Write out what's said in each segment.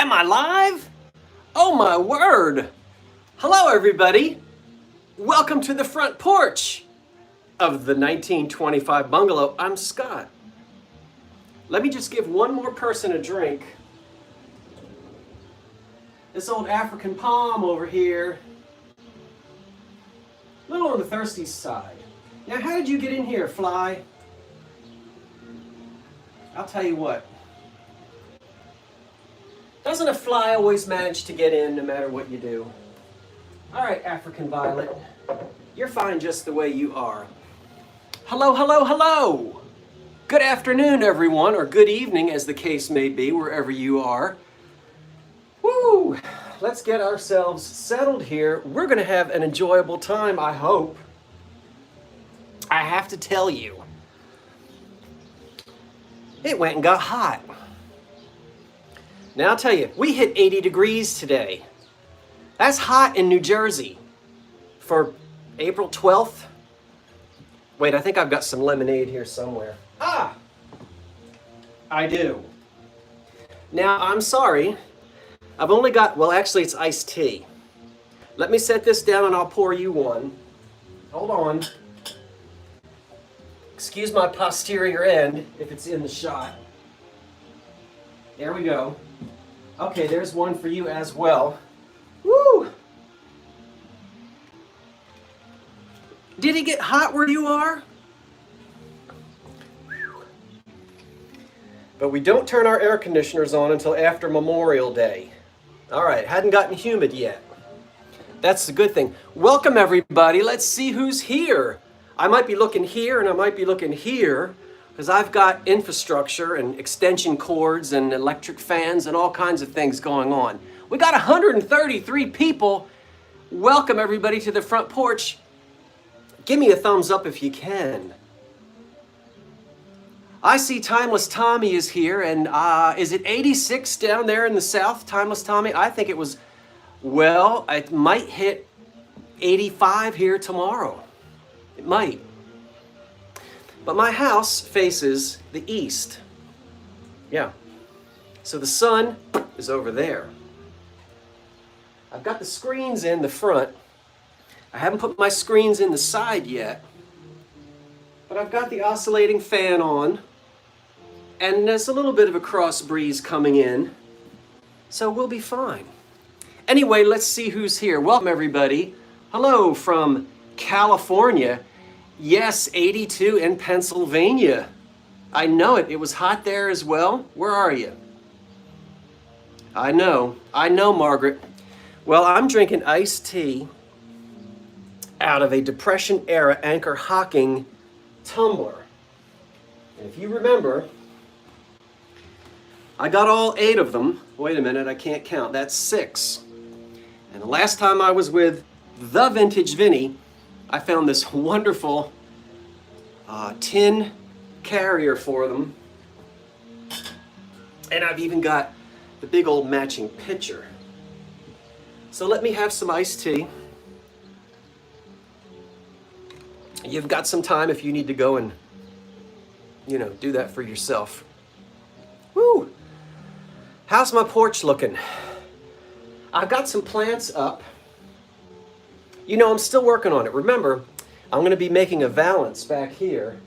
Am I live? Oh my word! Hello everybody! Welcome to the front porch of the 1925 bungalow. I'm Scott. Let me just give one more person a drink. This old African palm over here, a little on the thirsty side. Now, how did you get in here, Fly? I'll tell you what. Doesn't a fly always manage to get in no matter what you do? All right, African Violet, you're fine just the way you are. Hello, hello, hello! Good afternoon, everyone, or good evening, as the case may be, wherever you are. Woo! Let's get ourselves settled here. We're gonna have an enjoyable time, I hope. I have to tell you, it went and got hot. Now I'll tell you, we hit 80 degrees today. That's hot in New Jersey for April 12th. Wait, I think I've got some lemonade here somewhere. Ah, I do. Now, I'm sorry. I've only got, well, actually it's iced tea. Let me set this down and I'll pour you one. Hold on. Excuse my posterior end if it's in the shot. There we go. Okay, there's one for you as well. Woo! Did it get hot where you are? But we don't turn our air conditioners on until after Memorial Day. All right, hadn't gotten humid yet. That's the good thing. Welcome everybody. Let's see who's here. I might be looking here and I might be looking here, because I've got infrastructure and extension cords and electric fans and all kinds of things going on. We got 133 people. Welcome everybody to the front porch. Give me a thumbs up if you can. I see Timeless Tommy is here, and is it 86 down there in the south, Timeless Tommy? I think it was, well, it might hit 85 here tomorrow. It might. But my house faces the east. Yeah. So the sun is over there. I've got the screens in the front. I haven't put my screens in the side yet. But I've got the oscillating fan on. And there's a little bit of a cross breeze coming in. So we'll be fine. Anyway, let's see who's here. Welcome everybody. Hello from California. Yes, 82 in Pennsylvania. I know it. It was hot there as well. Where are you? I know, Margaret. Well, I'm drinking iced tea out of a Depression-era Anchor Hocking tumbler. And if you remember, I got all 8 of them. Wait a minute, I can't count. That's 6. And the last time I was with the Vintage Vinny, I found this wonderful tin carrier for them. And I've even got the big old matching pitcher. So let me have some iced tea. You've got some time if you need to go and, do that for yourself. Woo! How's my porch looking? I've got some plants up. I'm still working on it. Remember, I'm going to be making a valance back here,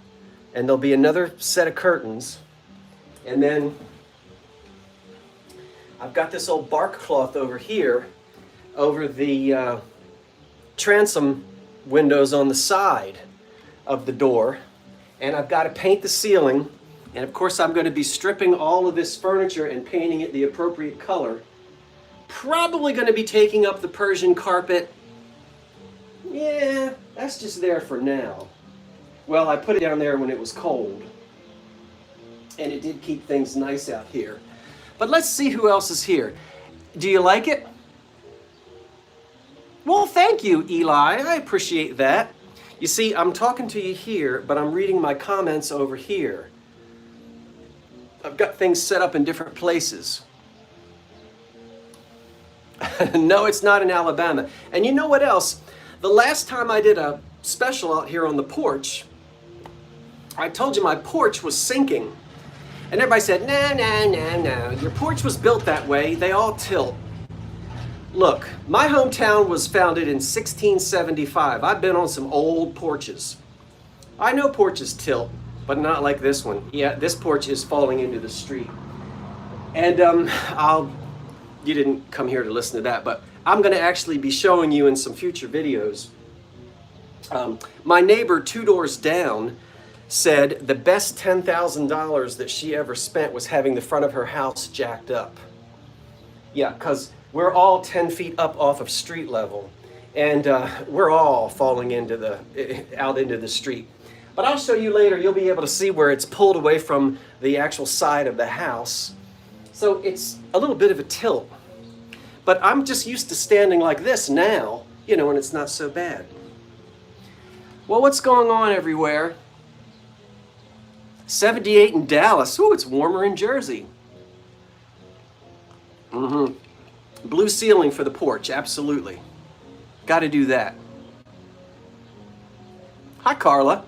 and there'll be another set of curtains. And then I've got this old bark cloth over here, over the transom windows on the side of the door. And I've got to paint the ceiling. And of course, I'm going to be stripping all of this furniture and painting it the appropriate color. Probably going to be taking up the Persian carpet. Yeah, that's just there for now. Well, I put it down there when it was cold. And it did keep things nice out here. But let's see who else is here. Do you like it? Well, thank you, Eli. I appreciate that. You see, I'm talking to you here, but I'm reading my comments over here. I've got things set up in different places. No, it's not in Alabama. And you know what else? The last time I did a special out here on the porch, I told you my porch was sinking. And everybody said, no. Your porch was built that way. They all tilt. Look, my hometown was founded in 1675. I've been on some old porches. I know porches tilt, but not like this one. Yeah, this porch is falling into the street. And you didn't come here to listen to that, but I'm going to actually be showing you in some future videos. My neighbor 2 doors down said the best $10,000 that she ever spent was having the front of her house jacked up. Yeah, because we're all 10 feet up off of street level, and we're all falling out into the street. But I'll show you later. You'll be able to see where it's pulled away from the actual side of the house. So it's a little bit of a tilt. But I'm just used to standing like this now, and it's not so bad. Well, what's going on everywhere? 78 in Dallas. Ooh, it's warmer in Jersey. Blue ceiling for the porch, absolutely. Got to do that. Hi, Carla.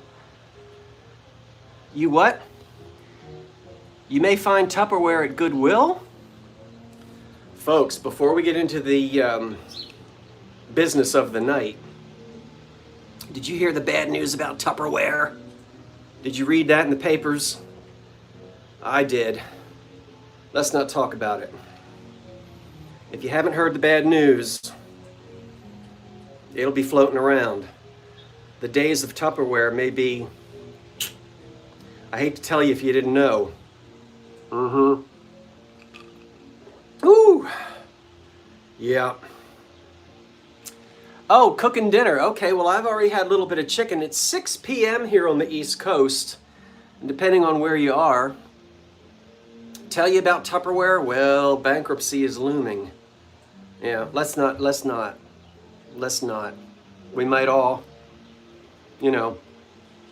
You what? You may find Tupperware at Goodwill? Folks, before we get into the business of the night, did you hear the bad news about Tupperware? Did you read that in the papers? I did. Let's not talk about it. If you haven't heard the bad news, it'll be floating around. The days of Tupperware may be, I hate to tell you if you didn't know. Ooh. Yeah. Oh, cooking dinner. Okay, well, I've already had a little bit of chicken. It's 6 p.m. here on the East Coast. And depending on where you are, tell you about Tupperware? Well, bankruptcy is looming. Yeah, let's not. We might all,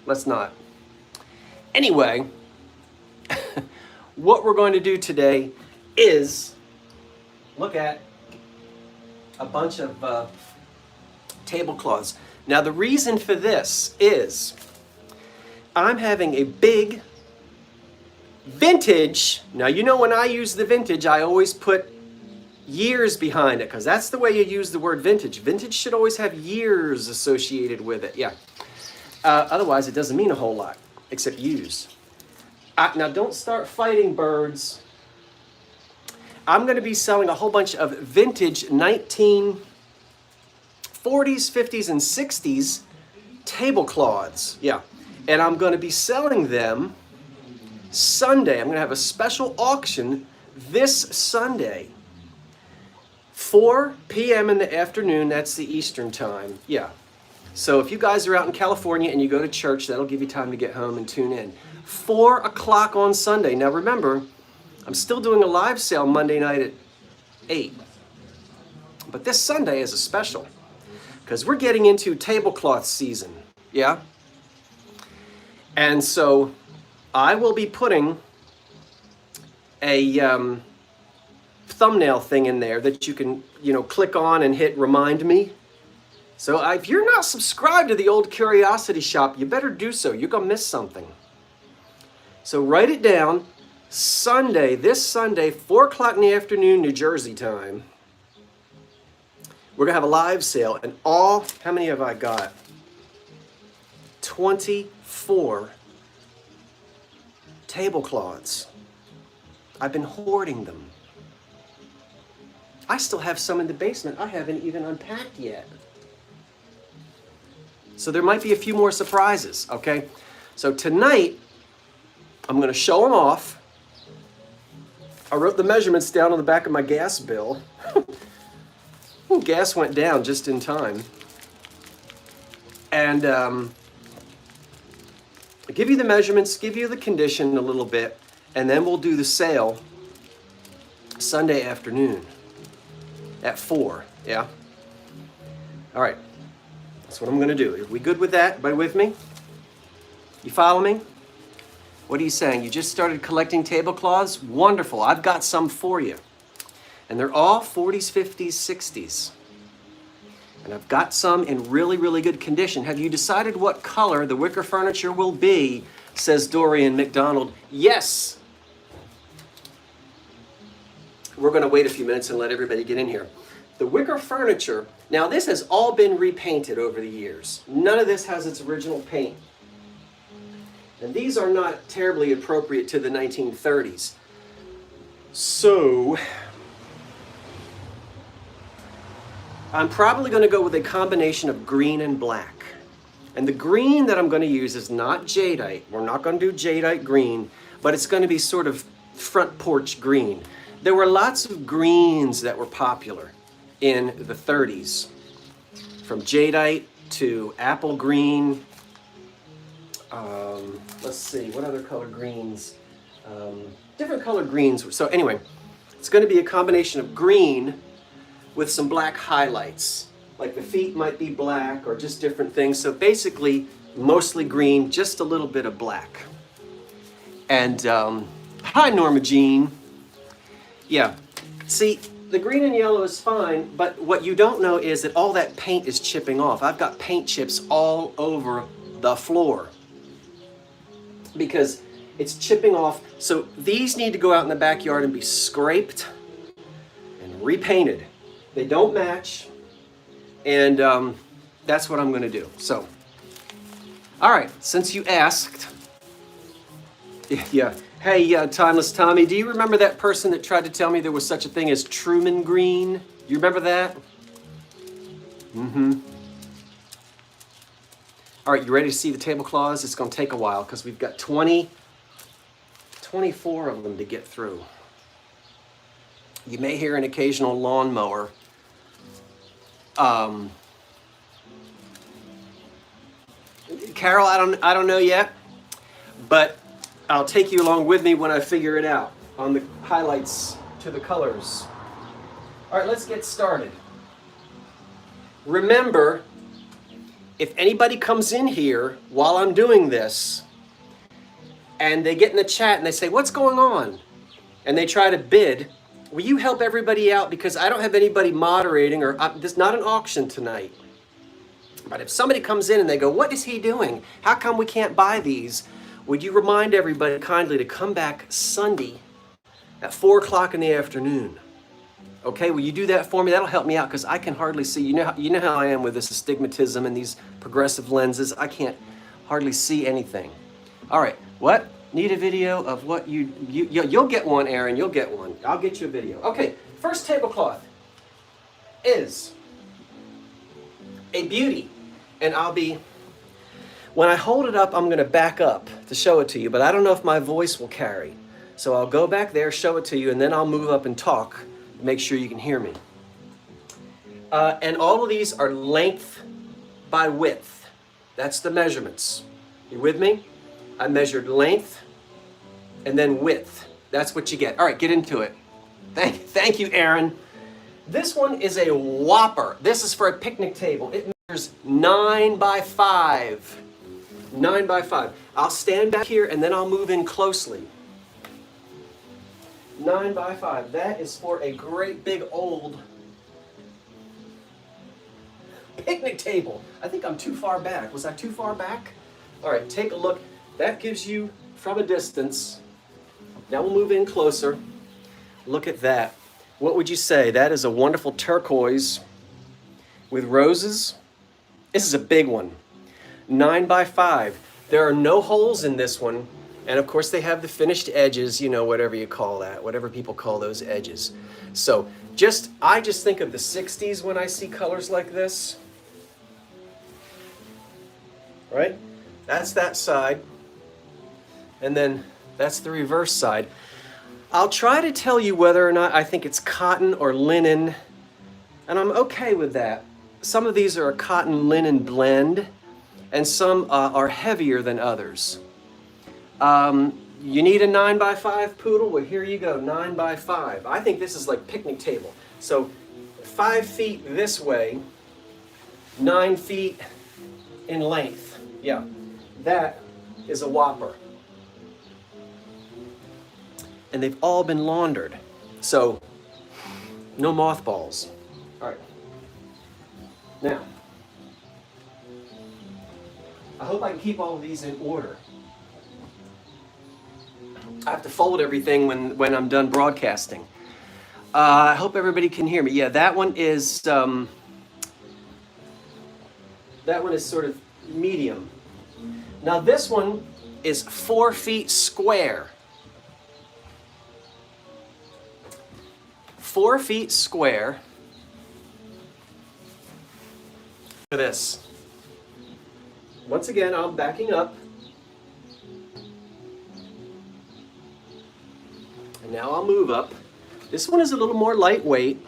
let's not. Anyway, what we're going to do today is look at a bunch of tablecloths. Now, the reason for this is I'm having a big vintage. Now, when I use the vintage, I always put years behind it because that's the way you use the word vintage. Vintage should always have years associated with it. Yeah. Otherwise, it doesn't mean a whole lot except use. Now, don't start fighting, birds. I'm going to be selling a whole bunch of vintage 1940s, 50s, and 60s tablecloths. Yeah. And I'm going to be selling them Sunday. I'm going to have a special auction this Sunday. 4 p.m. in the afternoon, that's the Eastern time. Yeah. So if you guys are out in California and you go to church, that'll give you time to get home and tune in. 4 o'clock on Sunday. Now remember, I'm still doing a live sale Monday night at 8. But this Sunday is a special because we're getting into tablecloth season. Yeah? And so I will be putting a thumbnail thing in there that you can, click on and hit remind me. So if you're not subscribed to the Old Curiosity Shop, you better do so. You're going to miss something. So write it down. This Sunday, 4 o'clock in the afternoon, New Jersey time. We're going to have a live sale. And how many have I got? 24 tablecloths. I've been hoarding them. I still have some in the basement I haven't even unpacked yet. So there might be a few more surprises, okay? So tonight, I'm going to show them off. I wrote the measurements down on the back of my gas bill. Ooh, gas went down just in time. And I'll give you the measurements, give you the condition a little bit, and then we'll do the sale Sunday afternoon at 4, yeah? All right, that's what I'm going to do. Are we good with that? Everybody with me? You follow me? What are you saying? You just started collecting tablecloths? Wonderful. I've got some for you. And they're all 40s, 50s, 60s. And I've got some in really, really good condition. Have you decided what color the wicker furniture will be? Says Dorian McDonald. Yes. we're going to wait a few minutes and let everybody get in here. The wicker furniture, now this has all been repainted over the years. None of this has its original paint. And these are not terribly appropriate to the 1930s. So, I'm probably going to go with a combination of green and black. And the green that I'm going to use is not jadeite. We're not going to do jadeite green, but it's going to be sort of front porch green. There were lots of greens that were popular in the 30s, from jadeite to apple green. Let's see, what other color greens? Different color greens. So anyway, it's going to be a combination of green with some black highlights. Like the feet might be black or just different things. So basically, mostly green, just a little bit of black. And hi, Norma Jean. Yeah, see, the green and yellow is fine, but what you don't know is that all that paint is chipping off. I've got paint chips all over the floor because it's chipping off. So these need to go out in the backyard and be scraped and repainted. They don't match, and that's what I'm going to do. So, all right, since you asked, yeah. Hey, Timeless Tommy, do you remember that person that tried to tell me there was such a thing as Truman Green? You remember that? Mm-hmm. All right, you ready to see the tablecloths? It's going to take a while because we've got 24 of them to get through. You may hear an occasional lawnmower. Carol, I don't know yet, but I'll take you along with me when I figure it out on the highlights to the colors. All right, let's get started. Remember, if anybody comes in here while I'm doing this and they get in the chat and they say, what's going on? And they try to bid, will you help everybody out? Because I don't have anybody moderating, or this is not an auction tonight. But if somebody comes in and they go, what is he doing? How come we can't buy these? Would you remind everybody kindly to come back Sunday at 4 o'clock in the afternoon? Okay, will you do that for me? That'll help me out because I can hardly see. You know how I am with this astigmatism and these progressive lenses. I can't hardly see anything. All right, what? Need a video of what you'll get one, Aaron. You'll get one. I'll get you a video. Okay, first tablecloth is a beauty, and when I hold it up, I'm going to back up to show it to you, but I don't know if my voice will carry. So I'll go back there, show it to you, and then I'll move up and talk, make sure you can hear me. And all of these are length by width. That's the measurements. You with me? I measured length and then width. That's what you get. All right, get into it. Thank you, Aaron. This one is a whopper. This is for a picnic table. It measures 9 by 5. 9 by 5. I'll stand back here and then I'll move in closely. 9 by 5. That is for a great big old picnic table. I think I'm too far back. Was I too far back? All right, take a look. That gives you from a distance. Now we'll move in closer. Look at that. What would you say? That is a wonderful turquoise with roses. This is a big one. 9 by 5. There are no holes in this one. And of course they have the finished edges, you know, whatever you call that, whatever people call those edges. So I just think of the 60s when I see colors like this. Right? That's that side. And then that's the reverse side. I'll try to tell you whether or not I think it's cotton or linen, and I'm okay with that. Some of these are a cotton-linen blend, and some are heavier than others. You need a 9 by 5 poodle? Well, here you go, 9 by 5. I think this is like picnic table. So 5 feet this way, 9 feet in length. Yeah, that is a whopper. And they've all been laundered. So, no mothballs. All right. Now, I hope I can keep all of these in order. I have to fold everything when I'm done broadcasting. I hope everybody can hear me. Yeah, that one is sort of medium. Now this one is 4 feet square. 4 feet square. Look at this. Once again, I'm backing up. And now I'll move up. This one is a little more lightweight.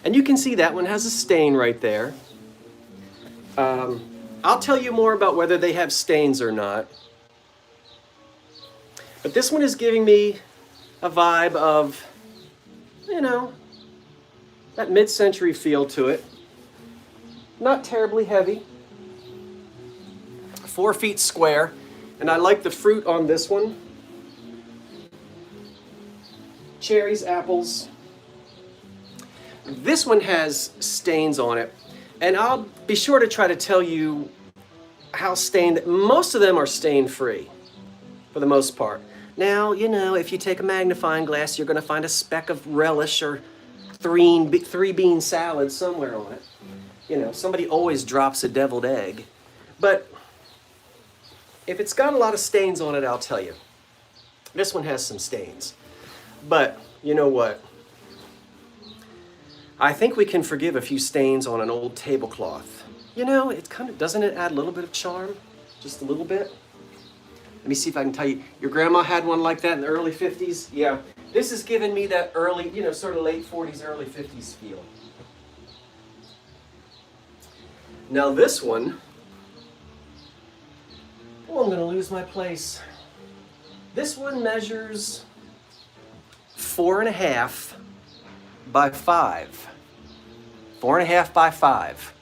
And you can see that one has a stain right there. I'll tell you more about whether they have stains or not. But this one is giving me a vibe of, you know, that mid-century feel to it. Not terribly heavy. 4 feet square. And I like the fruit on this one. Cherries, apples. This one has stains on it. And I'll be sure to try to tell you how stained, most of them are stain free for the most part. Now, you know, if you take a magnifying glass, you're going to find a speck of relish or three bean salad somewhere on it. You know, somebody always drops a deviled egg. But if it's got a lot of stains on it, I'll tell you. This one has some stains. But you know what? I think we can forgive a few stains on an old tablecloth. You know, it's kind of, doesn't it add a little bit of charm? Just a little bit? Let me see if I can tell you. Your grandma had one like that in the early 50s? Yeah. This is giving me that early, you know, sort of late 40s, early 50s feel. Now this one, oh, I'm going to lose my place. This one measures 4.5 by 5. 4.5 by 5.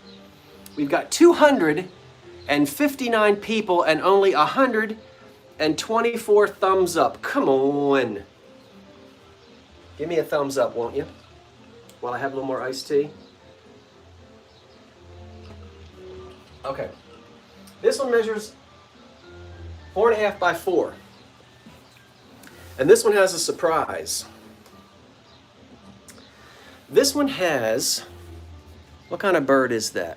We've got 259 people and only 124 thumbs up. Come on. Give me a thumbs up, won't you? While I have a little more iced tea. Okay. This one measures 4.5 by 4. And this one has a surprise. This one has, what kind of bird is that?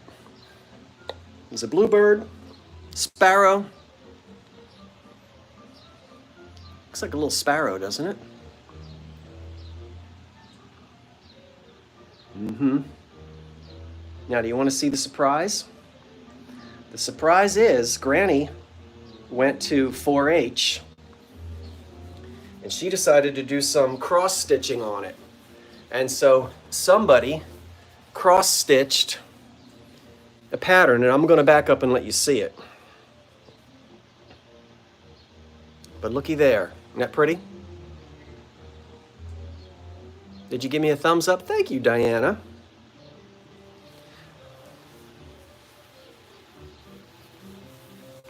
Is it a bluebird? Sparrow? Looks like a little sparrow, doesn't it? Mm-hmm. Now, do you want to see the surprise? The surprise is Granny went to 4-H and she decided to do some cross-stitching on it. And so somebody cross-stitched a pattern, and I'm going to back up and let you see it. But looky there. Isn't that pretty? Did you give me a thumbs up? Thank you, Diana.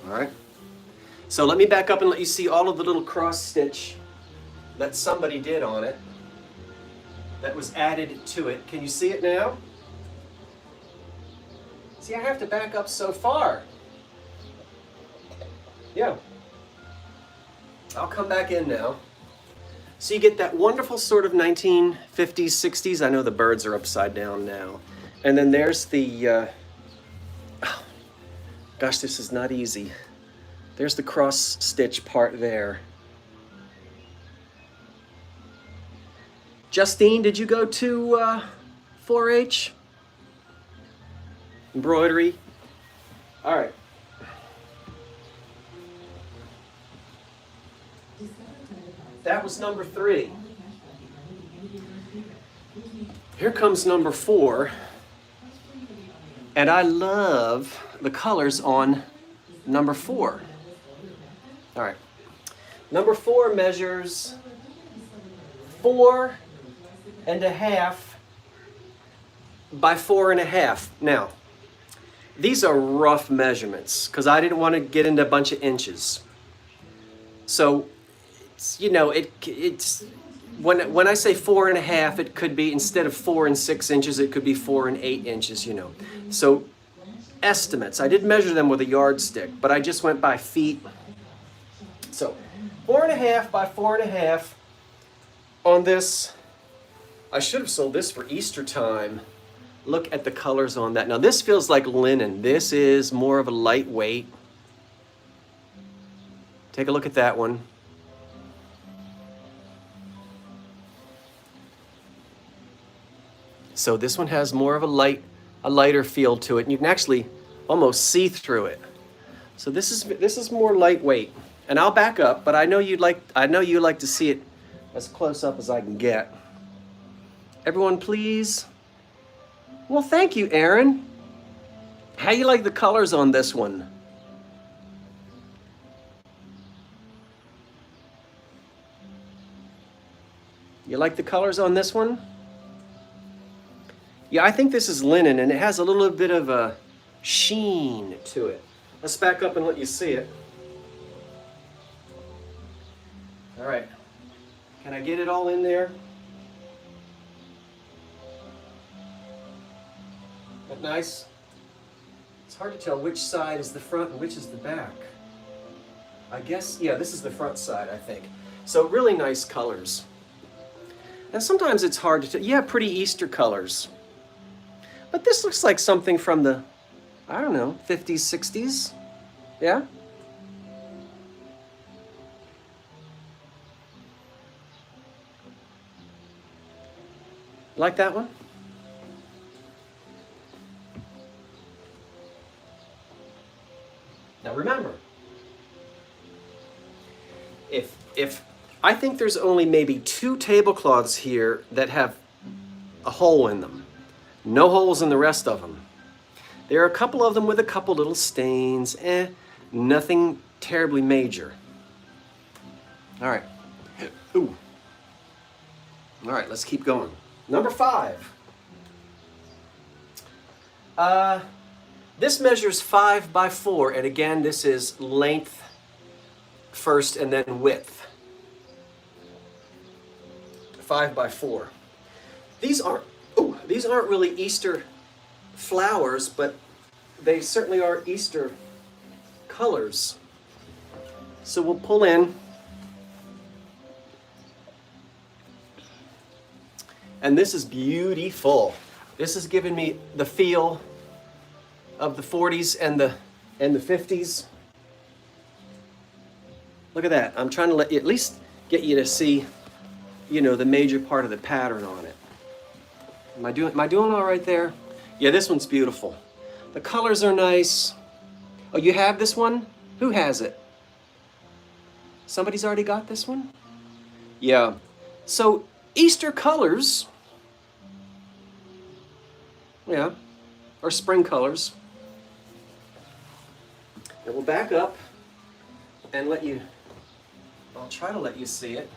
All right. So let me back up and let you see all of the little cross-stitch that somebody did on it. That was added to it. Can you see it now? See, I have to back up so far. Yeah. I'll come back in now. So you get that wonderful sort of 1950s, 60s. I know the birds are upside down now. And then there's the, oh, gosh, this is not easy. There's the cross-stitch part there. Justine, did you go to 4-H? Embroidery? All right. That was number 3. Here comes number 4. And I love the colors on number 4. All right. Number 4 measures 4.5 by 4.5. Now, these are rough measurements because I didn't want to get into a bunch of inches. So, you know, it's when I say 4.5, it could be instead of 4 6 inches, it could be 4 8 inches. You know, so estimates. I did measure them with a yardstick, but I just went by feet. So 4.5 by 4.5 on this I should have sold this for Easter time. Look at the colors on that. Now this feels like linen. This is more of a lightweight. Take a look at that one. So this one has more of a lighter feel to it. And you can actually almost see through it. So this is more lightweight. And I'll back up, but I know you like to see it as close up as I can get. Everyone, please. Well, thank you, Aaron. How you like the colors on this one? You like the colors on this one? Yeah, I think this is linen, and it has a little bit of a sheen to it. Let's back up and let you see it. All right. Can I get it all in there? That nice? It's hard to tell which side is the front and which is the back. I guess, yeah, this is the front side, I think. So really nice colors. And sometimes it's hard to tell. Yeah, pretty Easter colors. But this looks like something from the, I don't know, 50s, 60s. Yeah? Like that one? Now remember, if I think there's only maybe 2 tablecloths here that have a hole in them. No holes in the rest of them. There are a couple of them with a couple little stains. Nothing terribly major. All right. Ooh. All right, let's keep going. Number 5. This measures 5 by 4, and again, this is length first and then width. 5 by 4. These aren't really Easter flowers, but they certainly are Easter colors. So we'll pull in. And this is beautiful. This is giving me the feel of the 40s and the 50s. Look at that. I'm trying to at least get you to see, the major part of the pattern on it. Am I doing all right there? Yeah, this one's beautiful. The colors are nice. Oh, you have this one? Who has it? Somebody's already got this one? Yeah. So Easter colors, yeah, or spring colors. And we'll back up and I'll try to let you see it.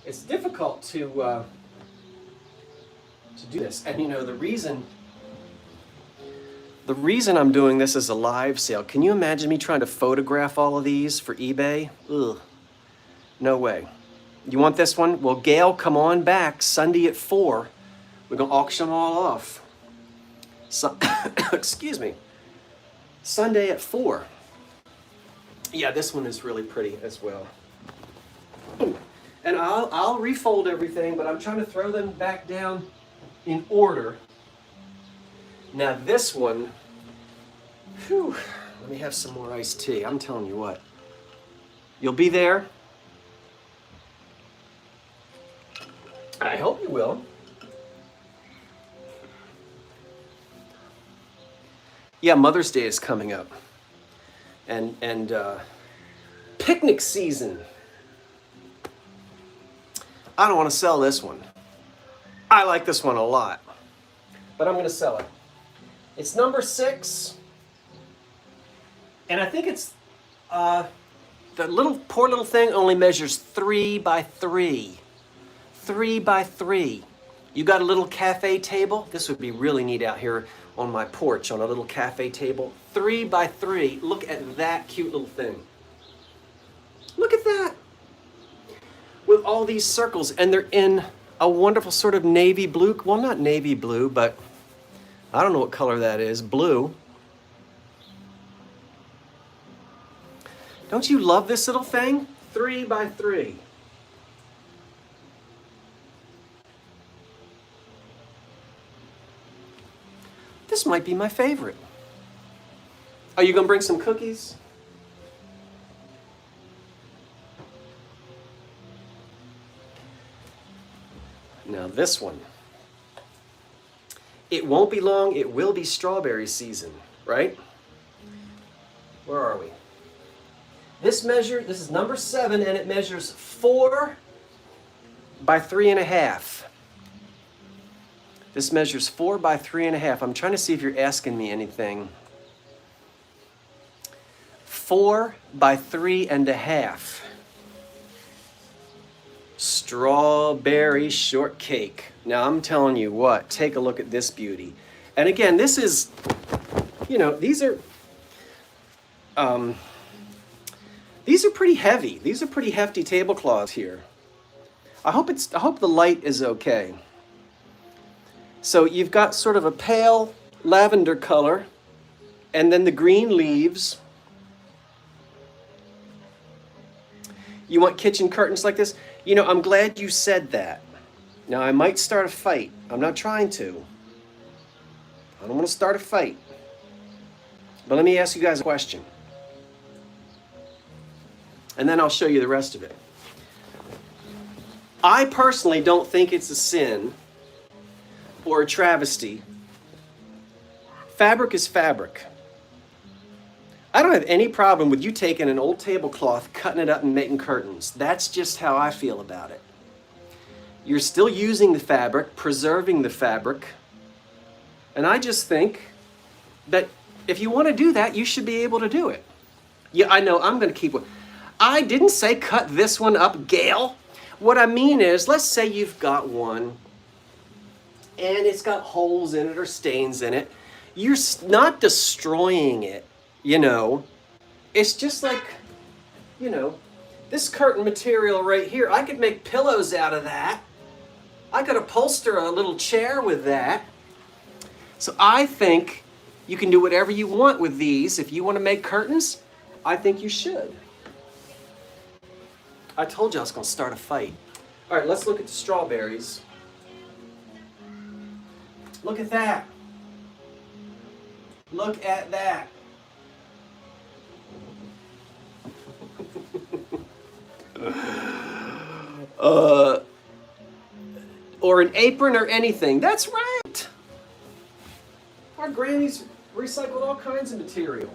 It's difficult to do this, and the reason I'm doing this as a live sale. Can you imagine me trying to photograph all of these for eBay? Ugh, no way. You want this one? Well, Gail, come on back Sunday at 4. We're gonna auction them all off. Excuse me. Sunday at 4. Yeah, this one is really pretty as well. Ooh. And I'll refold everything, but I'm trying to throw them back down in order. Now this one, whew, let me have some more iced tea. I'm telling you what. You'll be there. I hope you will. Yeah, Mother's Day is coming up. And picnic season. I don't want to sell this one. I like this one a lot, but I'm going to sell it. It's number 6, and I think it's the poor little thing only measures 3 by 3. 3 by 3. You got a little cafe table? This would be really neat out here on my porch on a little cafe table. 3 by 3. Look at that cute little thing. Look at that. With all these circles, and they're in a wonderful sort of navy blue. Well, not navy blue, but I don't know what color that is. Blue. Don't you love this little thing? 3 by 3. This might be my favorite. Are you gonna bring some cookies? Now this one. It won't be long, it will be strawberry season, right? Where are we? This is number 7, and it measures 4 by 3.5. This measures 4 by 3.5. I'm trying to see if you're asking me anything. 4 by 3.5. Strawberry shortcake. Now I'm telling you what, take a look at this beauty. And again, this is, you know, these are pretty heavy. These are pretty hefty tablecloths here. I hope the light is okay. So you've got sort of a pale lavender color, and then the green leaves. You want kitchen curtains like this? You know, I'm glad you said that. Now, I might start a fight. I'm not trying to. I don't want to start a fight. But let me ask you guys a question. And then I'll show you the rest of it. I personally don't think it's a sin or a travesty. Fabric is fabric. I don't have any problem with you taking an old tablecloth, cutting it up and making curtains. That's just how I feel about it. You're still using the fabric, preserving the fabric. And I just think that if you want to do that, you should be able to do it. Yeah, I know, I'm going to keep one. I didn't say cut this one up, Gail. What I mean is, let's say you've got one and it's got holes in it or stains in it. You're not destroying it, you know. It's just like, you know, this curtain material right here, I could make pillows out of that. I could upholster a little chair with that. So I think you can do whatever you want with these. If you want to make curtains, I think you should. I told you I was going to start a fight. All right, let's look at the strawberries. Look at that. Look at that. Or an apron or anything. That's right. Our grannies recycled all kinds of material.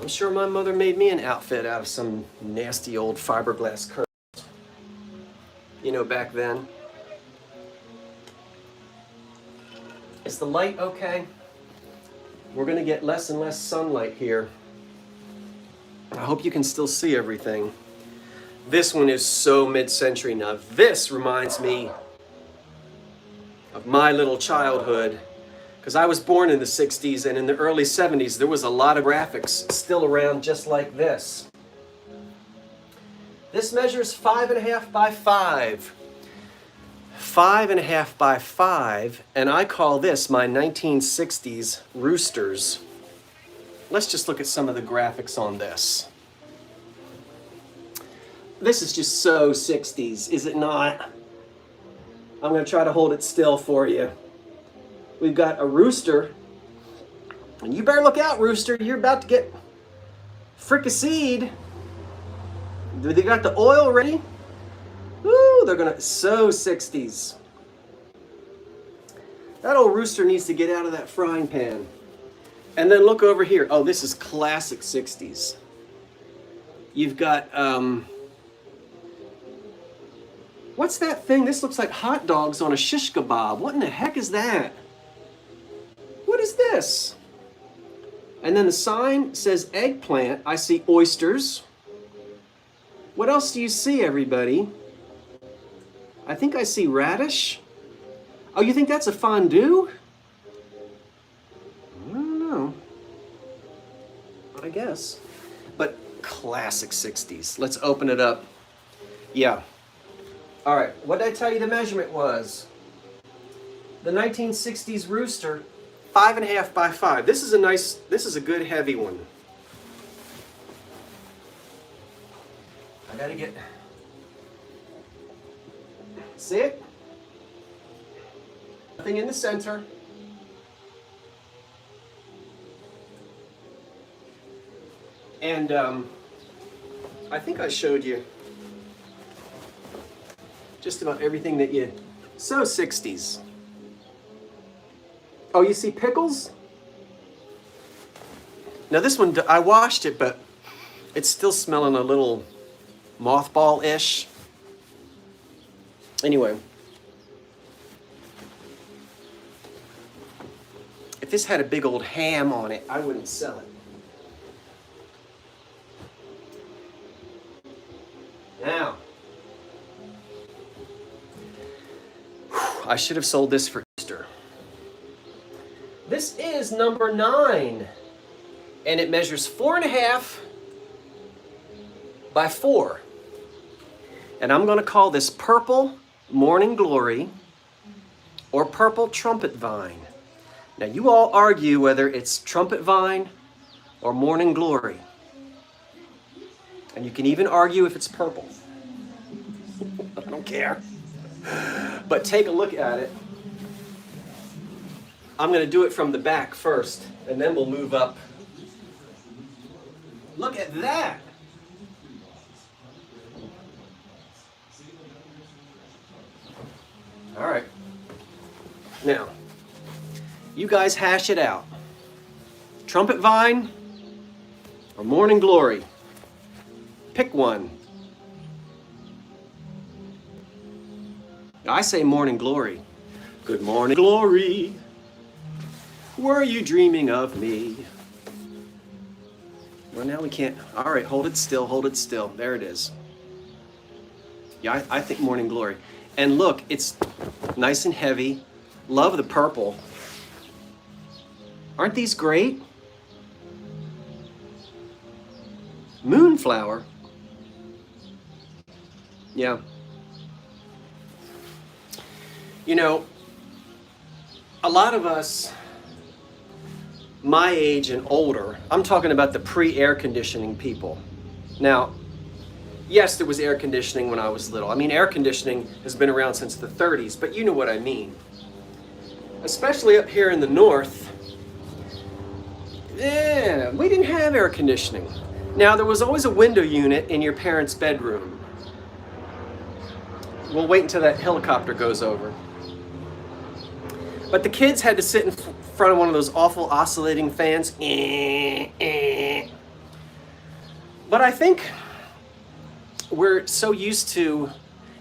I'm sure my mother made me an outfit out of some nasty old fiberglass curtains. You know, back then. Is the light okay? We're going to get less and less sunlight here. I hope you can still see everything. This one is so mid-century now. This reminds me of my little childhood, because I was born in the 60s, and in the early 70s there was a lot of graphics still around just like this. This measures 5.5 by 5. 5.5 by 5, and I call this my 1960s roosters. Let's just look at some of the graphics on this. This is just so 60s, is it not? I'm going to try to hold it still for you. We've got a rooster, and you better look out, rooster. You're about to get fricasseed. They got the oil ready. Woo, they're gonna, so 60s. That old rooster needs to get out of that frying pan. And then look over here. Oh, this is classic 60s. You've got, what's that thing? This looks like hot dogs on a shish kebab. What in the heck is that? What is this? And then the sign says eggplant. I see oysters. What else do you see, everybody? I think I see radish. Oh, you think that's a fondue? I don't know. I guess. But classic 60s. Let's open it up. Yeah. All right. What did I tell you the measurement was? The 1960s rooster, 5.5 by 5. This is a good heavy one. I gotta get, see it? Nothing in the center. And I think I showed you just about everything that you, so 60s. Oh, you see pickles? Now this one, I washed it, but it's still smelling a little mothball-ish. Anyway. If this had a big old ham on it, I wouldn't sell it. Now, I should have sold this for Easter. This is number 9, and it measures 4.5 by 4. And I'm going to call this Purple Morning Glory or Purple Trumpet Vine. Now, you all argue whether it's Trumpet Vine or Morning Glory. And you can even argue if it's purple. I don't care. But take a look at it. I'm going to do it from the back first, and then we'll move up. Look at that. All right. Now, you guys hash it out. Trumpet Vine or Morning Glory? Pick one. I say Morning Glory. Good morning, glory. Were you dreaming of me? Well, now we can't. All right, hold it still, hold it still. There it is. Yeah, I think Morning Glory. And look, it's nice and heavy. Love the purple. Aren't these great? Moonflower. Yeah. You know, a lot of us, my age and older, I'm talking about the pre-air conditioning people. Now, yes, there was air conditioning when I was little. I mean, air conditioning has been around since the 30s, but you know what I mean. Especially up here in the north, yeah, we didn't have air conditioning. Now, there was always a window unit in your parents' bedroom. We'll wait until that helicopter goes over. But the kids had to sit in front of one of those awful oscillating fans. But I think we're so used to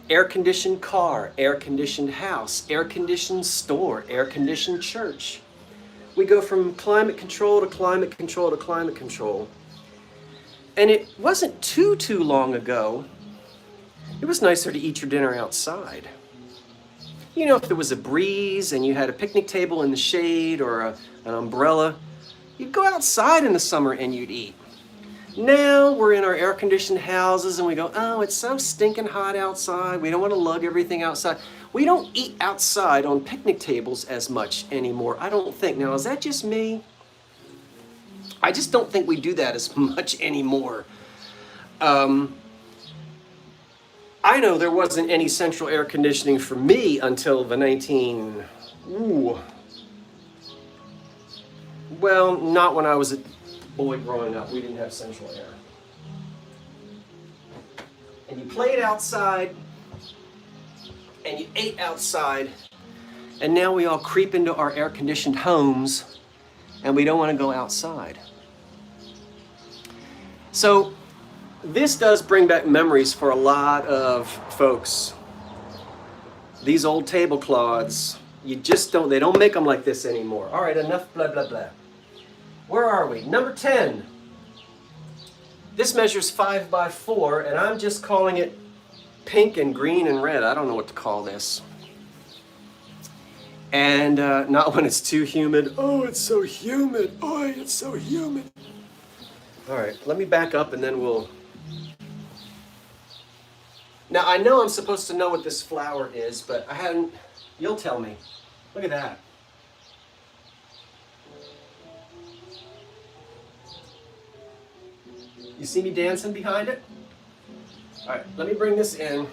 air-conditioned car, air-conditioned house, air-conditioned store, air-conditioned church. We go from climate control to climate control to climate control. And it wasn't too long ago, it was nicer to eat your dinner outside. You know, if there was a breeze and you had a picnic table in the shade or an umbrella, you'd go outside in the summer and you'd eat. Now we're in our air-conditioned houses and we go, oh, it's so stinking hot outside. We don't want to lug everything outside. We don't eat outside on picnic tables as much anymore, I don't think. Now, is that just me? I just don't think we do that as much anymore. I know there wasn't any central air conditioning for me until the well, not when I was a boy growing up. We didn't have central air. And you played outside, and you ate outside, and now we all creep into our air-conditioned homes, and we don't want to go outside. So, this does bring back memories for a lot of folks. These old tablecloths, you just don't, they don't make them like this anymore. All right, enough blah, blah, blah. Where are we? Number 10. This measures 5 by 4, and I'm just calling it pink and green and red. I don't know what to call this. And not when it's too humid. Oh, it's so humid. Oh, it's so humid. All right, let me back up and then we'll... Now, I know I'm supposed to know what this flower is, but I hadn't... You'll tell me. Look at that. You see me dancing behind it? All right, let me bring this in.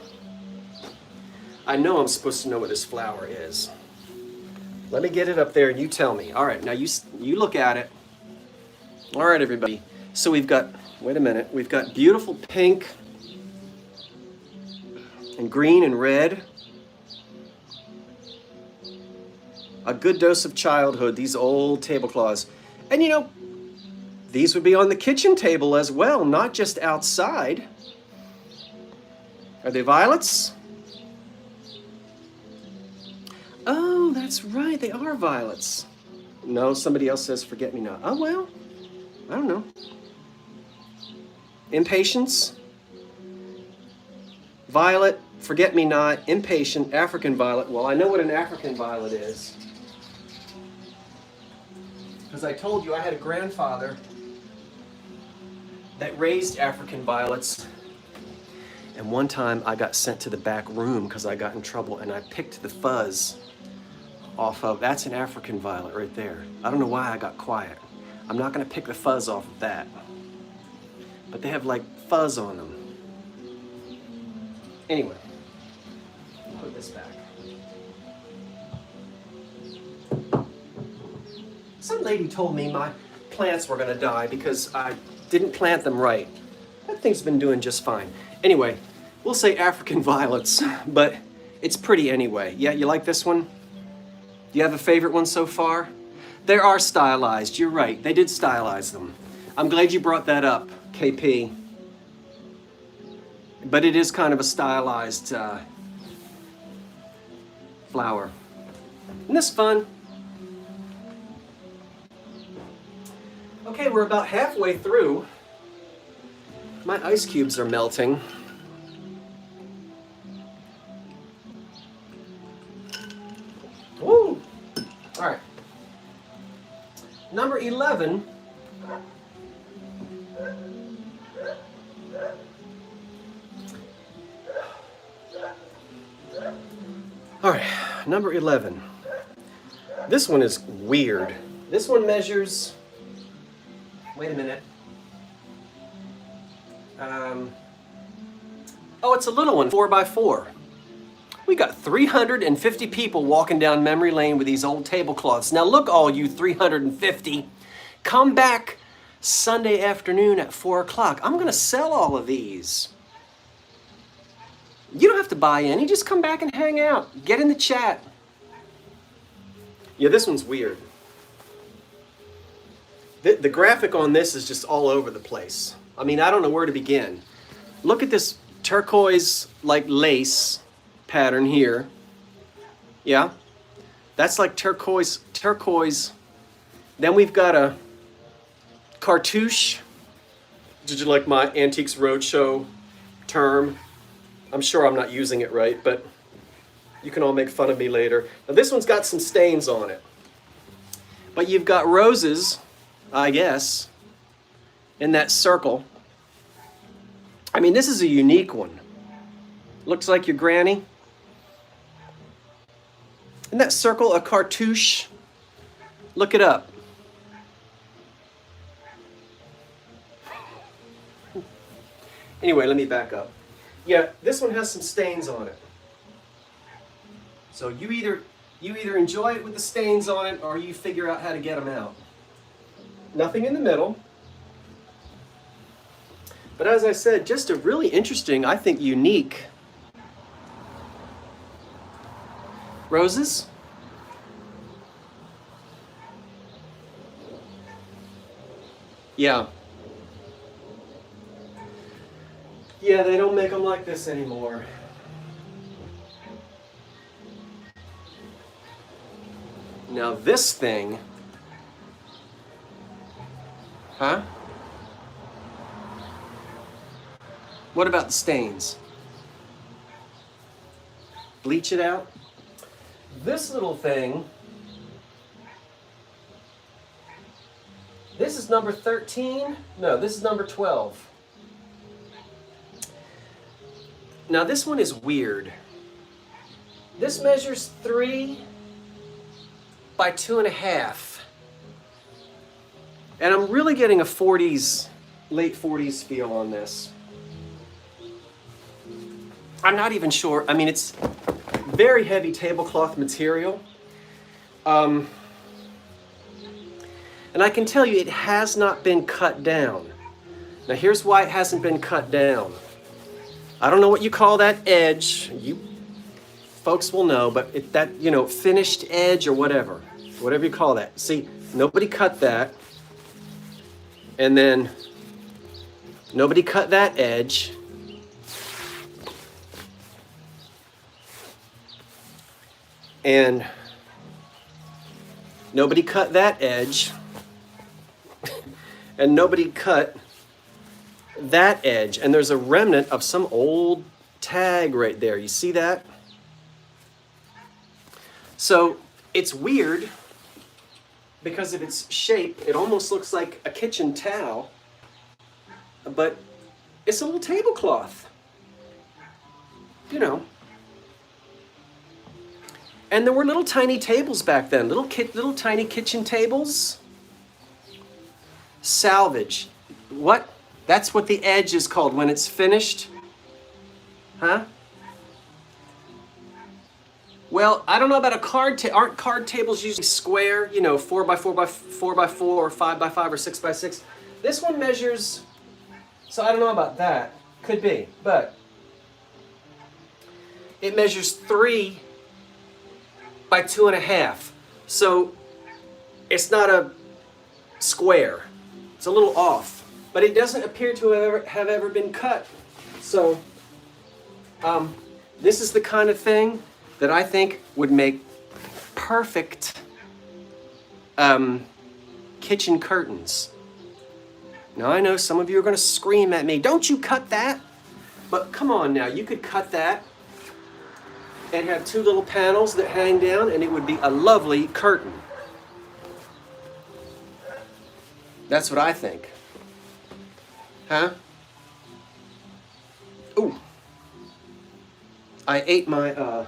I know I'm supposed to know what this flower is. Let me get it up there and you tell me. All right, now you look at it. All right, everybody. So we've got, wait a minute, we've got beautiful pink and green and red. A good dose of childhood, these old tablecloths. And you know, these would be on the kitchen table as well, not just outside. Are they violets? Oh, that's right, they are violets. No, somebody else says forget-me-not. Oh, well, I don't know. Impatience, violet, forget-me-not, impatient, African violet. Well, I know what an African violet is, because I told you I had a grandfather that raised African violets. And one time I got sent to the back room because I got in trouble and I picked the fuzz off of, that's an African violet right there. I don't know why I got quiet. I'm not gonna pick the fuzz off of that. But they have like fuzz on them. Anyway, put this back. Some lady told me my plants were gonna die because I didn't plant them right. That thing's been doing just fine. Anyway, we'll say African violets, but it's pretty anyway. Yeah, you like this one? Do you have a favorite one so far? They are stylized, you're right. They did stylize them. I'm glad you brought that up, KP. But it is kind of a stylized flower. Isn't this fun? Okay, we're about halfway through. My ice cubes are melting. Woo! All right. Number 11. All right, number 11. This one is weird. This one measures, wait a minute. Oh, it's a little one, 4x4. We got 350 people walking down memory lane with these old tablecloths. Now look, all you 350, come back Sunday afternoon at 4 o'clock. I'm gonna sell all of these. You don't have to buy any, just come back and hang out. Get in the chat. Yeah, this one's weird. The graphic on this is just all over the place. I mean, I don't know where to begin. Look at this turquoise like lace pattern here. Yeah, that's like turquoise. Then we've got a cartouche. Did you like my Antiques Roadshow term? I'm sure I'm not using it right, but you can all make fun of me later. Now this one's got some stains on it. But you've got roses, I guess, in that circle. I mean, this is a unique one. Looks like your granny. Isn't that circle a cartouche? Look it up. Anyway, let me back up. Yeah, this one has some stains on it. So you either enjoy it with the stains on it or you figure out how to get them out. Nothing in the middle. But as I said, just a really interesting, I think unique. Roses? Yeah. Yeah, they don't make them like this anymore. Now this thing, huh? What about the stains? Bleach it out? This little thing, this is number 13? No, this is number 12. Now this one is weird. This measures 3 by 2.5. And I'm really getting a 40s late 40s feel on this. I'm not even sure. I mean, it's very heavy tablecloth material. And I can tell you it has not been cut down. Now here's why it hasn't been cut down. I don't know what you call that edge. You folks will know, but that, you know, finished edge or whatever you call that. See, nobody cut that. And then nobody cut that edge. And nobody cut that edge. And nobody cut that edge. And there's a remnant of some old tag right there. You see that? So it's weird because of its shape. It almost looks like a kitchen towel, but it's a little tablecloth, you know. And there were little tiny tables back then, little tiny kitchen tables. Salvage. What? That's what the edge is called when it's finished? Huh? Well, I don't know about a card table. Aren't card tables usually square? You know, 4x4 by 4x4 or 5x5 or 6x6. This one measures, so I don't know about that. Could be, but it measures 3 by 2.5. So it's not a square. It's a little off, but it doesn't appear to have ever been cut. So this is the kind of thing that I think would make perfect kitchen curtains. Now I know some of you are going to scream at me, don't you cut that? But come on now, you could cut that and have 2 little panels that hang down and it would be a lovely curtain. That's what I think. Huh? Ooh. I ate my,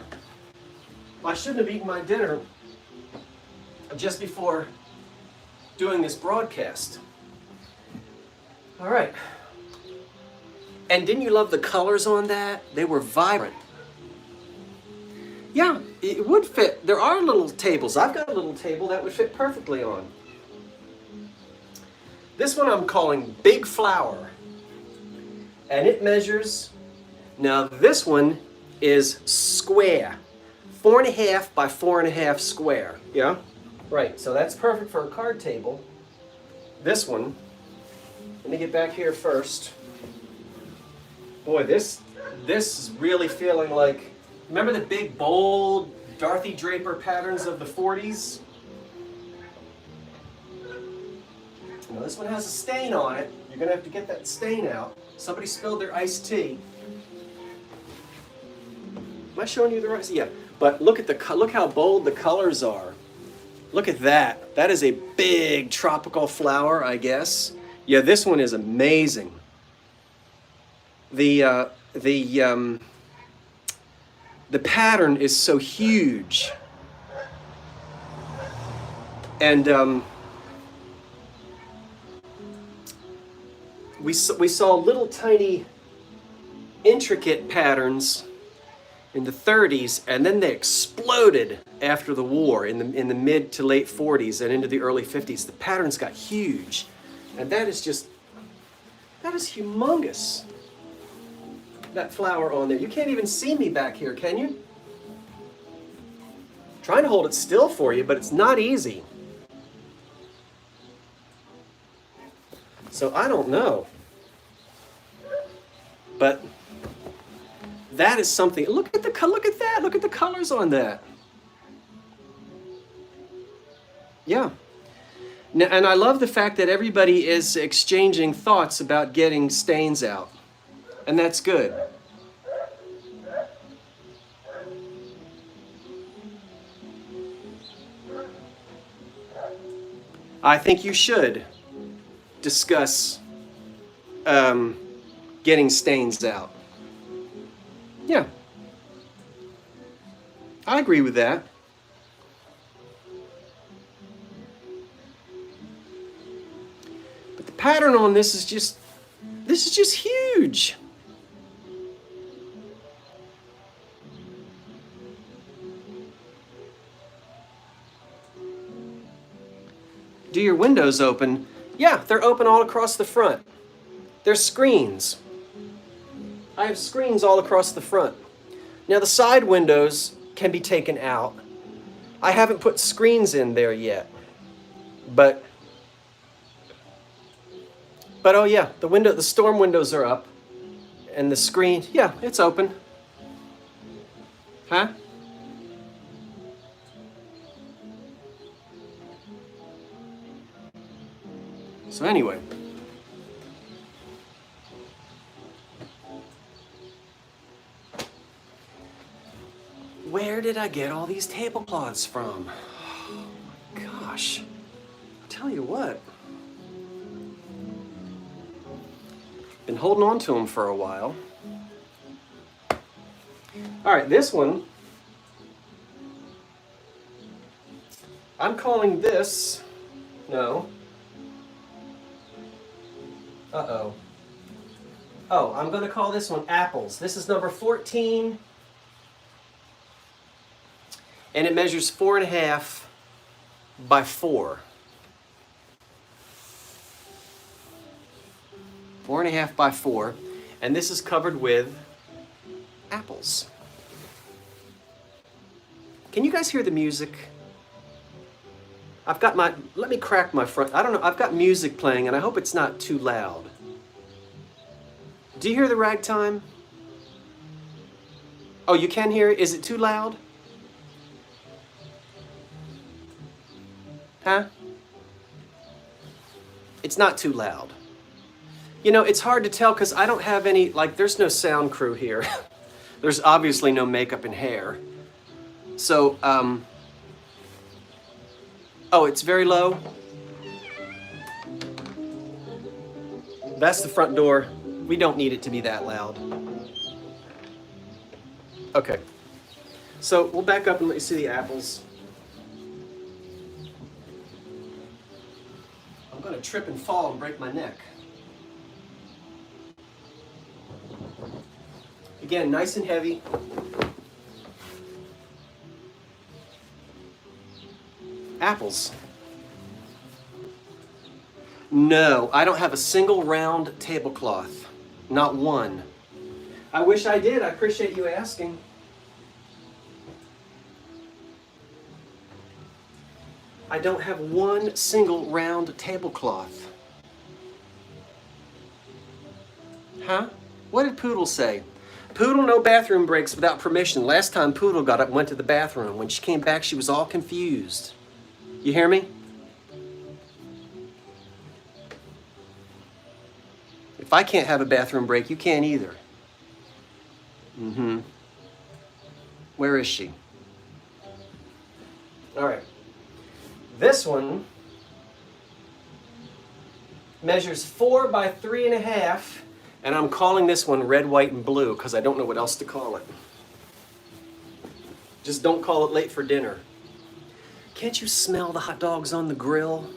I shouldn't have eaten my dinner just before doing this broadcast. All right. And didn't you love the colors on that? They were vibrant. Yeah, it would fit. There are little tables. I've got a little table that would fit perfectly on. This one I'm calling Big Flower. And it measures, now this one is square. 4.5 by 4.5 square. Yeah? Right, so that's perfect for a card table. This one, let me get back here first. Boy, this is really feeling like, remember the big, bold Dorothy Draper patterns of the 40s? Now this one has a stain on it. You're going to have to get that stain out. Somebody spilled their iced tea. Am I showing you the right? Yeah. But look how bold the colors are. Look at that. That is a big tropical flower, I guess. Yeah, this one is amazing. The pattern is so huge. And we saw little tiny intricate patterns in the 30s, and then they exploded after the war in the mid to late 40s and into the early 50s. The patterns got huge, and that is humongous. That flower on there. You can't even see me back here, can you? I'm trying to hold it still for you, but it's not easy. So I don't know. But that is something. Look at that. Look at the colors on that. Yeah. Now, and I love the fact that everybody is exchanging thoughts about getting stains out. And that's good. I think you should discuss getting stains out. Yeah. I agree with that. But the pattern on this is just This is just huge. Do your windows open? Yeah, they're open all across the front. There's screens. I have screens all across the front. Now the side windows can be taken out. I haven't put screens in there yet. But oh yeah, the storm windows are up. And the screen, yeah, it's open. Huh? So anyway. Where did I get all these tablecloths from? Oh my gosh. I'll tell you what. Been holding on to them for a while. All right, this one, I'm calling this, no. Uh-oh. Oh, I'm going to call this one Apples. This is number 14. And it measures 4.5 by 4. 4.5 by 4. And this is covered with apples. Can you guys hear the music? Let me crack my front. I don't know, I've got music playing and I hope it's not too loud. Do you hear the ragtime? Oh, you can hear it? Is it too loud? Huh? It's not too loud. You know, it's hard to tell because I don't have any, there's no sound crew here. There's obviously no makeup and hair. So, oh, it's very low. That's the front door. We don't need it to be that loud. Okay. So we'll back up and let you see the apples. I'm going to trip and fall and break my neck. Again, nice and heavy. Apples. No, I don't have a single round tablecloth. Not one. I wish I did. I appreciate you asking. I don't have one single round tablecloth. Huh? What did Poodle say? Poodle, no bathroom breaks without permission. Last time Poodle got up and went to the bathroom. When she came back, she was all confused. You hear me? If I can't have a bathroom break, you can't either. Mm-hmm. Where is she? All right. This one measures 4 by 3.5, and I'm calling this one red, white, and blue because I don't know what else to call it. Just don't call it late for dinner. Can't you smell the hot dogs on the grill?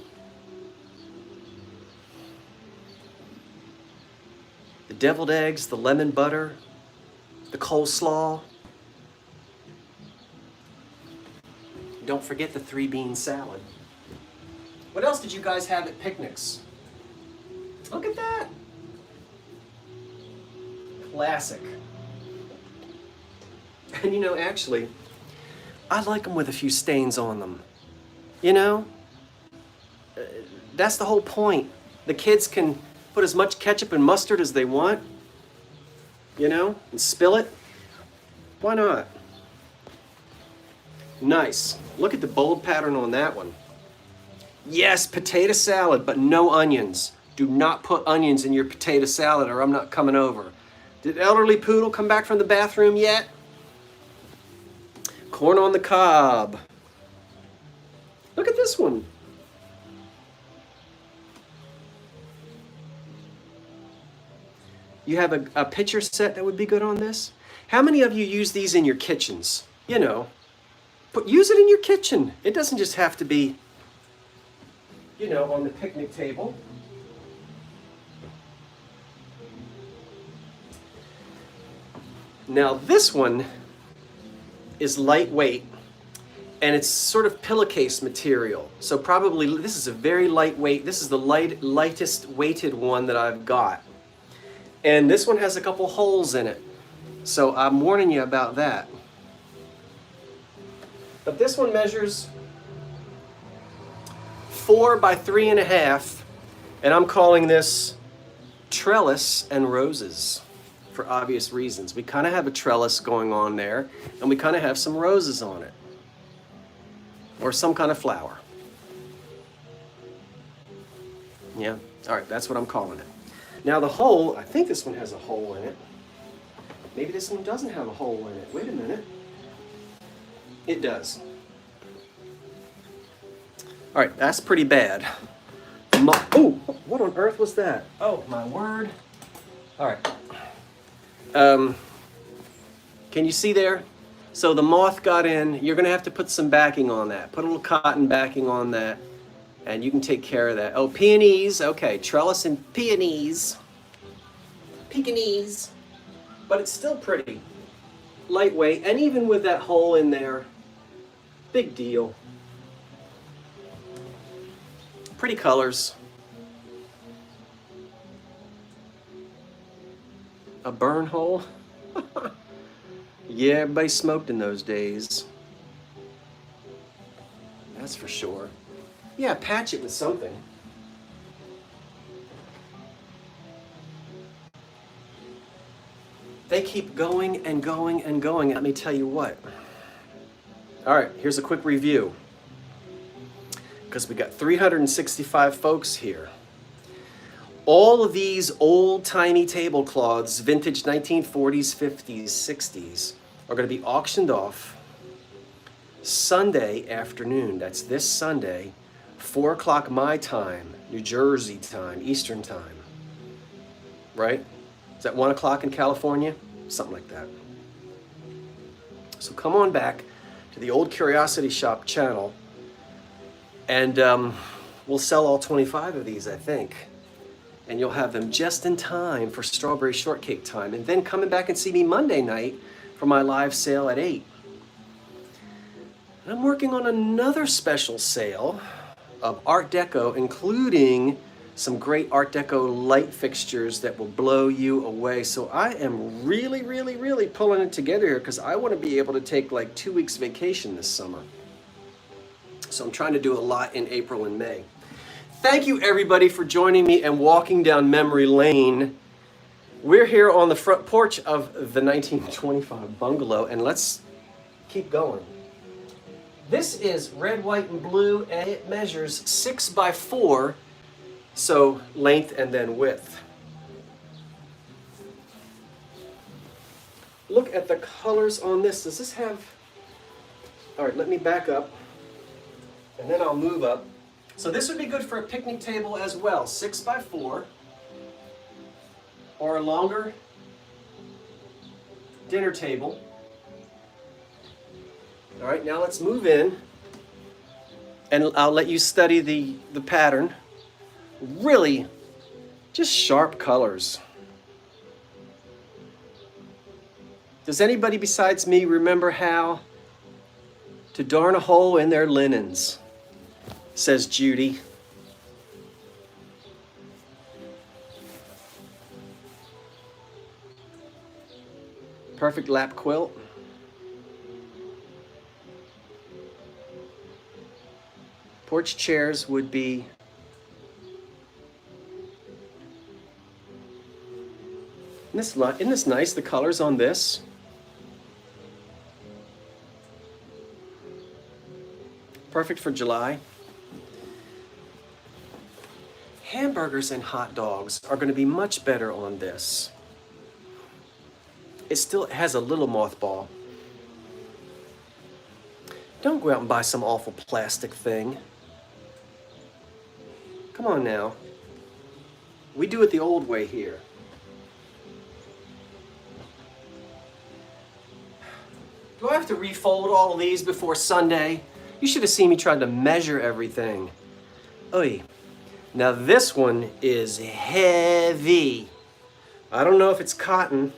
The deviled eggs, the lemon butter, the coleslaw. Don't forget the 3-bean salad. What else did you guys have at picnics? Look at that. Classic. And you know, actually, I like them with a few stains on them. You know? That's the whole point. The kids can put as much ketchup and mustard as they want, you know, and spill it. Why not? Nice. Look at the bold pattern on that one. Yes, potato salad, but no onions. Do not put onions in your potato salad or I'm not coming over. Did elderly Poodle come back from the bathroom yet? Corn on the cob. Look at this one. You have a pitcher set that would be good on this? How many of you use these in your kitchens? You know, use it in your kitchen. It doesn't just have to be, you know, on the picnic table. Now this one is lightweight, and it's sort of pillowcase material. So probably this is a very lightweight. This is the lightest weighted one that I've got. And this one has a couple holes in it. So I'm warning you about that. But this one measures 4 by 3.5, and I'm calling this trellis and roses for obvious reasons. We kind of have a trellis going on there, and we kind of have some roses on it, or some kind of flower. Yeah, all right, that's what I'm calling it. Now the hole, I think this one has a hole in it. Maybe this one doesn't have a hole in it. Wait a minute. It does. All right, that's pretty bad. Oh, what on earth was that? Oh, my word. All right. Can you see there? So the moth got in. You're gonna have to put some backing on that. Put a little cotton backing on that, and you can take care of that. Oh, peonies. Okay, trellis and peonies. Pekinese. But it's still pretty. Lightweight, and even with that hole in there, big deal. Pretty colors. A burn hole? Yeah, everybody smoked in those days. That's for sure. Yeah, patch it with something. They keep going and going and going. Let me tell you what. All right, here's a quick review. Because we got 365 folks here. All of these old-timey tablecloths, vintage 1940s, 50s, 60s, are going to be auctioned off Sunday afternoon. That's this Sunday, 4 o'clock my time, New Jersey time, Eastern time. Right? Is that 1 o'clock in California? Something like that. So come on back to the Old Curiosity Shop channel, and we'll sell all 25 of these, I think. And you'll have them just in time for strawberry shortcake time. And then coming back and see me Monday night for my live sale at 8. And I'm working on another special sale of Art Deco, including some great Art Deco light fixtures that will blow you away. So I am really, really, really pulling it together here because I want to be able to take like 2 weeks vacation this summer. So I'm trying to do a lot in April and May. Thank you everybody for joining me and walking down memory lane. We're here on the front porch of the 1925 bungalow, and let's keep going. This is red, white, and blue, and it measures 6 by 4, so length and then width. Look at the colors on this. Does this have... All right, let me back up, and then I'll move up. So this would be good for a picnic table as well, 6 by 4, or a longer dinner table. All right, now let's move in, and I'll let you study the pattern. Really, just sharp colors. Does anybody besides me remember how to darn a hole in their linens? Says Judy. Perfect lap quilt. Porch chairs would be isn't this nice, the colors on this? Perfect for July. Hamburgers and hot dogs are going to be much better on this. It still has a little mothball. Don't go out and buy some awful plastic thing. Come on now. We do it the old way here. Do I have to refold all of these before Sunday? You should have seen me trying to measure everything. Oy. Now this one is heavy. I don't know if it's cotton.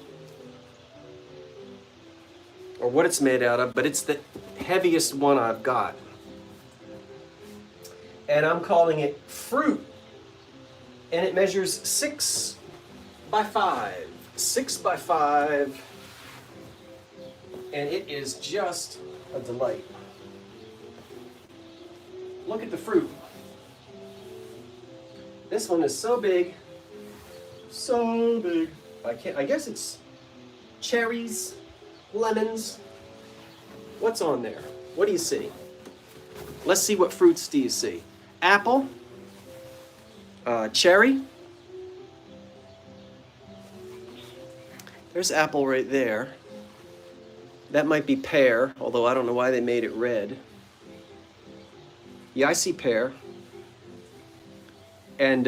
or what it's made out of, but it's the heaviest one I've got. And I'm calling it Fruit. And it measures 6 by 5. 6 by 5. And it is just a delight. Look at the fruit. This one is so big. So big. I guess it's cherries, lemons. What's on there? What do you see? Let's see what fruits do you see. Apple, cherry. There's apple right there. That might be pear, although I don't know why they made it red. Yeah, I see pear. And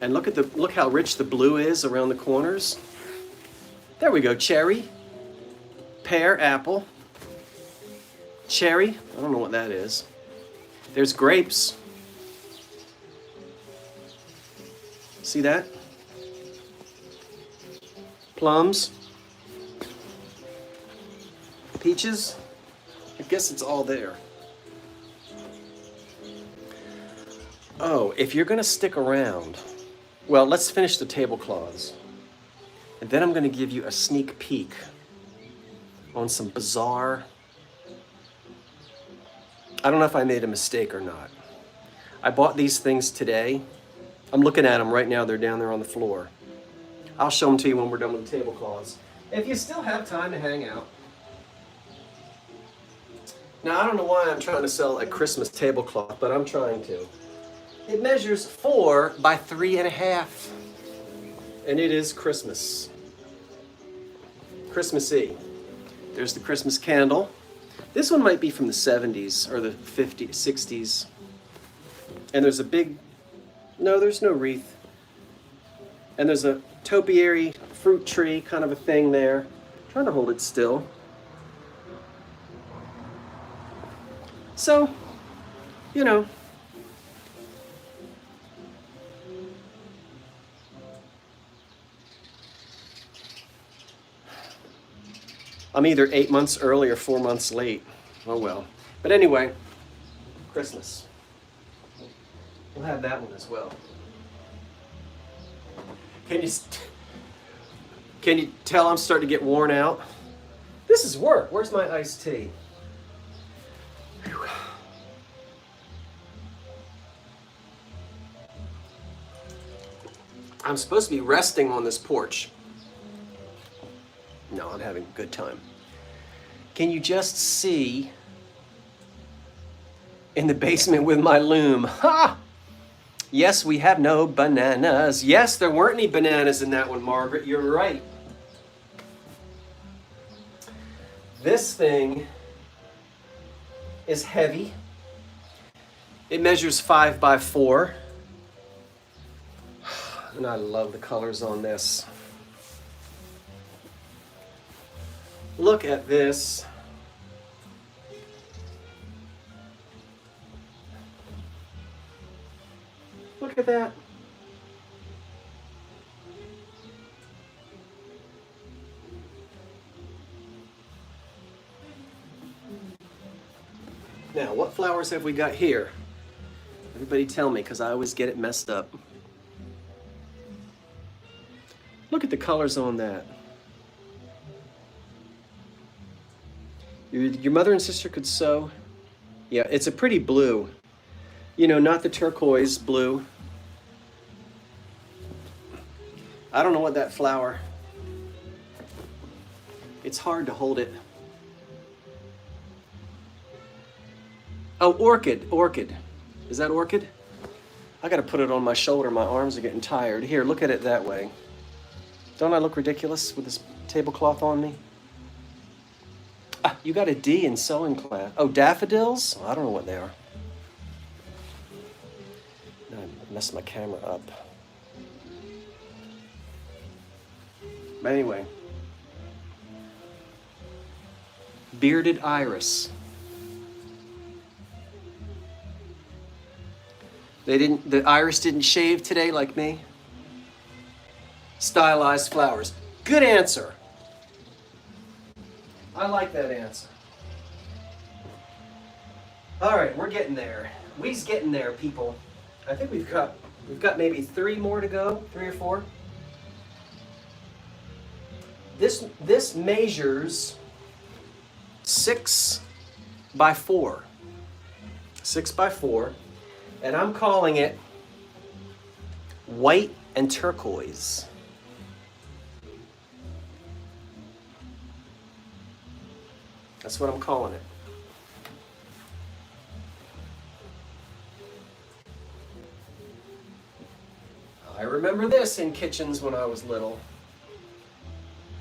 look how rich the blue is around the corners. There we go, cherry, pear, apple, cherry. I don't know what that is. There's grapes. See that? Plums. Peaches. I guess it's all there. Oh, if you're gonna stick around, well, let's finish the tablecloths. And then I'm gonna give you a sneak peek on some bizarre, I don't know if I made a mistake or not. I bought these things today. I'm looking at them right now. They're down there on the floor. I'll show them to you when we're done with the tablecloths. If you still have time to hang out. Now, I don't know why I'm trying to sell a Christmas tablecloth, but I'm trying to. It measures 4 by 3.5. And it is Christmas. Christmassy. There's the Christmas candle. This one might be from the 70s or the 50s, 60s. And there's a big, no, there's no wreath. And there's a topiary fruit tree kind of a thing there. I'm trying to hold it still. So, you know. I'm either 8 months early or 4 months late. Oh well. But anyway, Christmas. We'll have that one as well. Can you tell I'm starting to get worn out? This is work. Where's my iced tea? Whew. I'm supposed to be resting on this porch. No, I'm having a good time. Can you just see in the basement with my loom? Ha! Yes, we have no bananas. Yes, there weren't any bananas in that one, Margaret. You're right. This thing is heavy. It measures 5 by 4. And I love the colors on this. Look at this. Look at that. Now, what flowers have we got here? Everybody tell me, because I always get it messed up. Look at the colors on that. Your mother and sister could sew. Yeah, it's a pretty blue. You know, not the turquoise blue. I don't know what that flower. It's hard to hold it. Oh, orchid, orchid. Is that orchid? I gotta put it on my shoulder. My arms are getting tired. Here, look at it that way. Don't I look ridiculous with this tablecloth on me? Ah, you got a D in sewing class. Oh, daffodils? I don't know what they are. No, I messed my camera up. But anyway. Bearded iris. The iris didn't shave today like me. Stylized flowers. Good answer. I like that answer. All right, we're getting there. We's getting there, people. I think we've got maybe 3 more to go, 3 or 4. This measures 6 by 4. 6 by 4, and I'm calling it white and turquoise. That's what I'm calling it. I remember this in kitchens when I was little.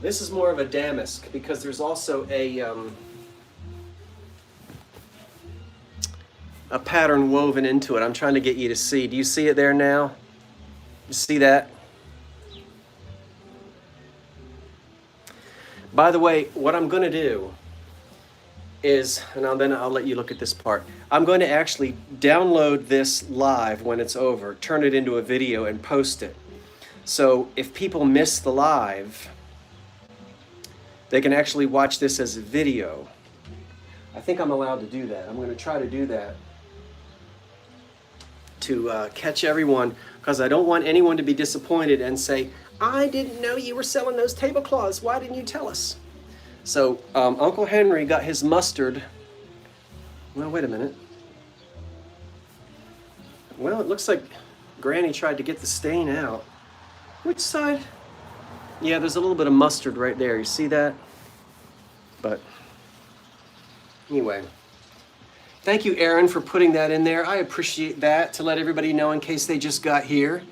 This is more of a damask because there's also a pattern woven into it. I'm trying to get you to see. Do you see it there now? You see that? By the way, what I'm going to do is, and then I'll let you look at this part. I'm going to actually download this live when it's over, turn it into a video and post it. So if people miss the live, they can actually watch this as a video. I think I'm allowed to do that. I'm going to try to do that to catch everyone, because I don't want anyone to be disappointed and say, I didn't know you were selling those tablecloths. Why didn't you tell us? So Uncle Henry got his mustard. Well, wait a minute. Well, it looks like Granny tried to get the stain out. Which side? Yeah, there's a little bit of mustard right there. You see that? But anyway, thank you, Aaron, for putting that in there. I appreciate that, to let everybody know in case they just got here.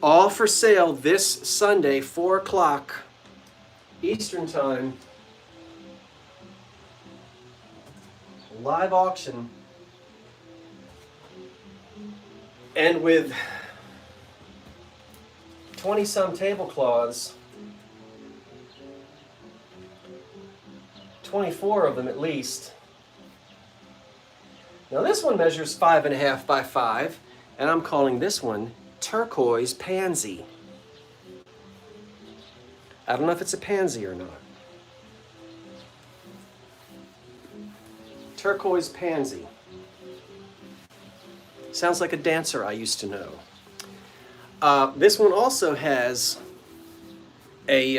All for sale this Sunday, 4 o'clock Eastern Time. Live auction. And with 20-some tablecloths, 24 of them at least. Now this one measures 5.5 by 5, and I'm calling this one turquoise pansy. I don't know if it's a pansy or not. Turquoise pansy. Sounds like a dancer I used to know. This one also has a,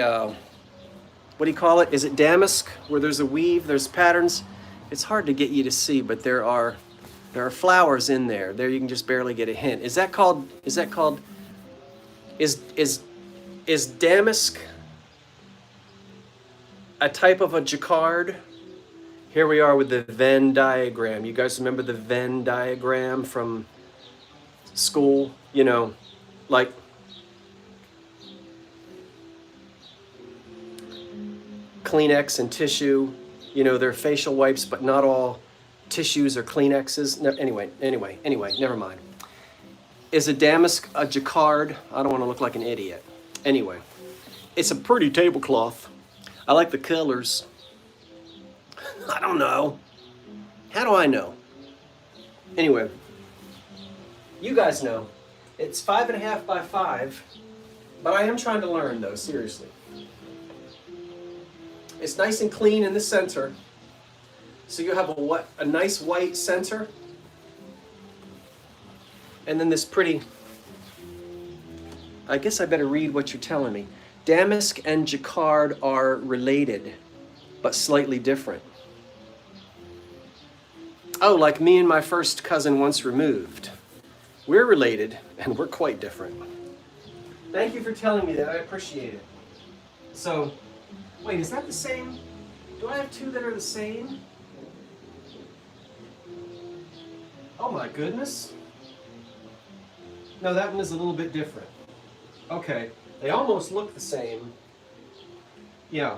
what do you call it? Is it damask? Where there's a weave, there's patterns. It's hard to get you to see, but there are flowers in there. There you can just barely get a hint. Is damask a type of a jacquard? Here we are with the Venn diagram. You guys remember the Venn diagram from school? You know, like Kleenex and tissue. You know, they're facial wipes, but not all tissues are Kleenexes. No, anyway, never mind. Is a damask a jacquard? I don't want to look like an idiot. Anyway, it's a pretty tablecloth. I like the colors. I don't know. How do I know? Anyway, you guys know. It's 5.5 by 5, but I am trying to learn though, seriously. It's nice and clean in the center. So you have a nice white center. And then this pretty, I guess I better read what you're telling me. Damask and jacquard are related, but slightly different. Oh, like me and my first cousin once removed. We're related, and we're quite different. Thank you for telling me that. I appreciate it. So, wait, is that the same? Do I have 2 that are the same? Oh my goodness. No, that one is a little bit different. Okay, they almost look the same. Yeah.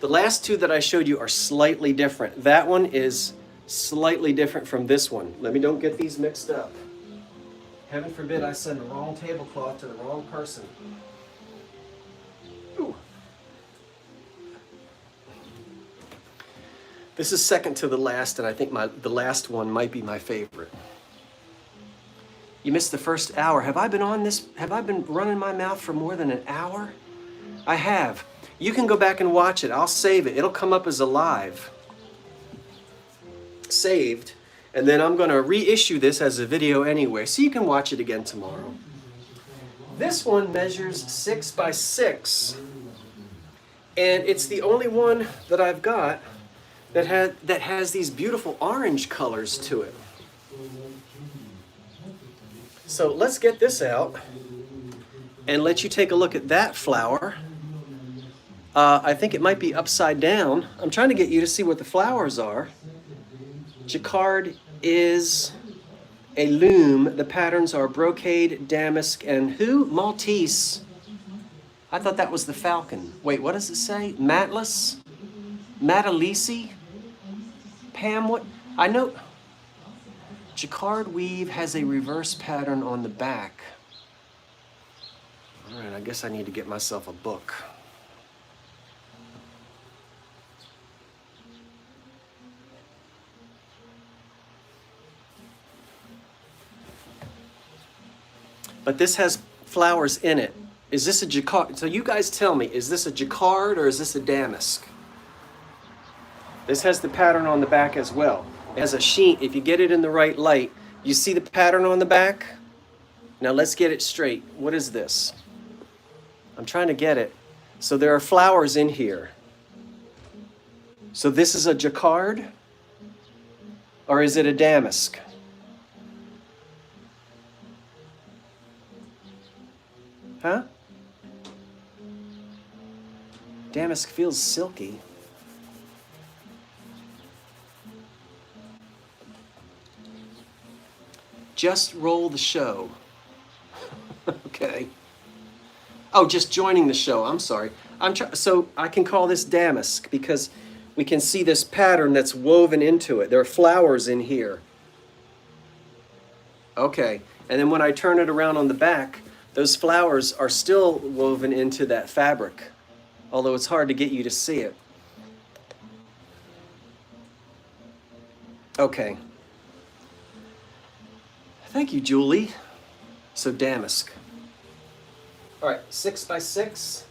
The last 2 that I showed you are slightly different. That one is slightly different from this one. Let me don't get these mixed up. Heaven forbid I send the wrong tablecloth to the wrong person. Ooh. This is second to the last, and I think the last one might be my favorite. You missed the first hour. Have I been running my mouth for more than an hour? I have. You can go back and watch it. I'll save it. It'll come up as a live. Saved. And then I'm going to reissue this as a video anyway, so you can watch it again tomorrow. This one measures 6 by 6. And it's the only one that I've got that has these beautiful orange colors to it. So let's get this out and let you take a look at that flower. I think it might be upside down. I'm trying to get you to see what the flowers are. Jacquard is a loom. The patterns are brocade, damask, and who? Maltese. I thought that was the falcon. Wait, what does it say? Matlas? Matalisi? Pam, what? I know. Jacquard weave has a reverse pattern on the back. All right, I guess I need to get myself a book. But this has flowers in it. Is this a jacquard? So you guys tell me, is this a jacquard or is this a damask? This has the pattern on the back as well. It has a sheen. If you get it in the right light, you see the pattern on the back? Now let's get it straight. What is this? I'm trying to get it. So there are flowers in here. So this is a jacquard? Or is it a damask? Huh? Damask feels silky. Just roll the show. Okay. Oh, just joining the show. I'm sorry. So I can call this damask because we can see this pattern that's woven into it. There are flowers in here. Okay. And then when I turn it around on the back, those flowers are still woven into that fabric, although it's hard to get you to see it. Okay. Thank you, Julie. So damask. All right, 6 by 6.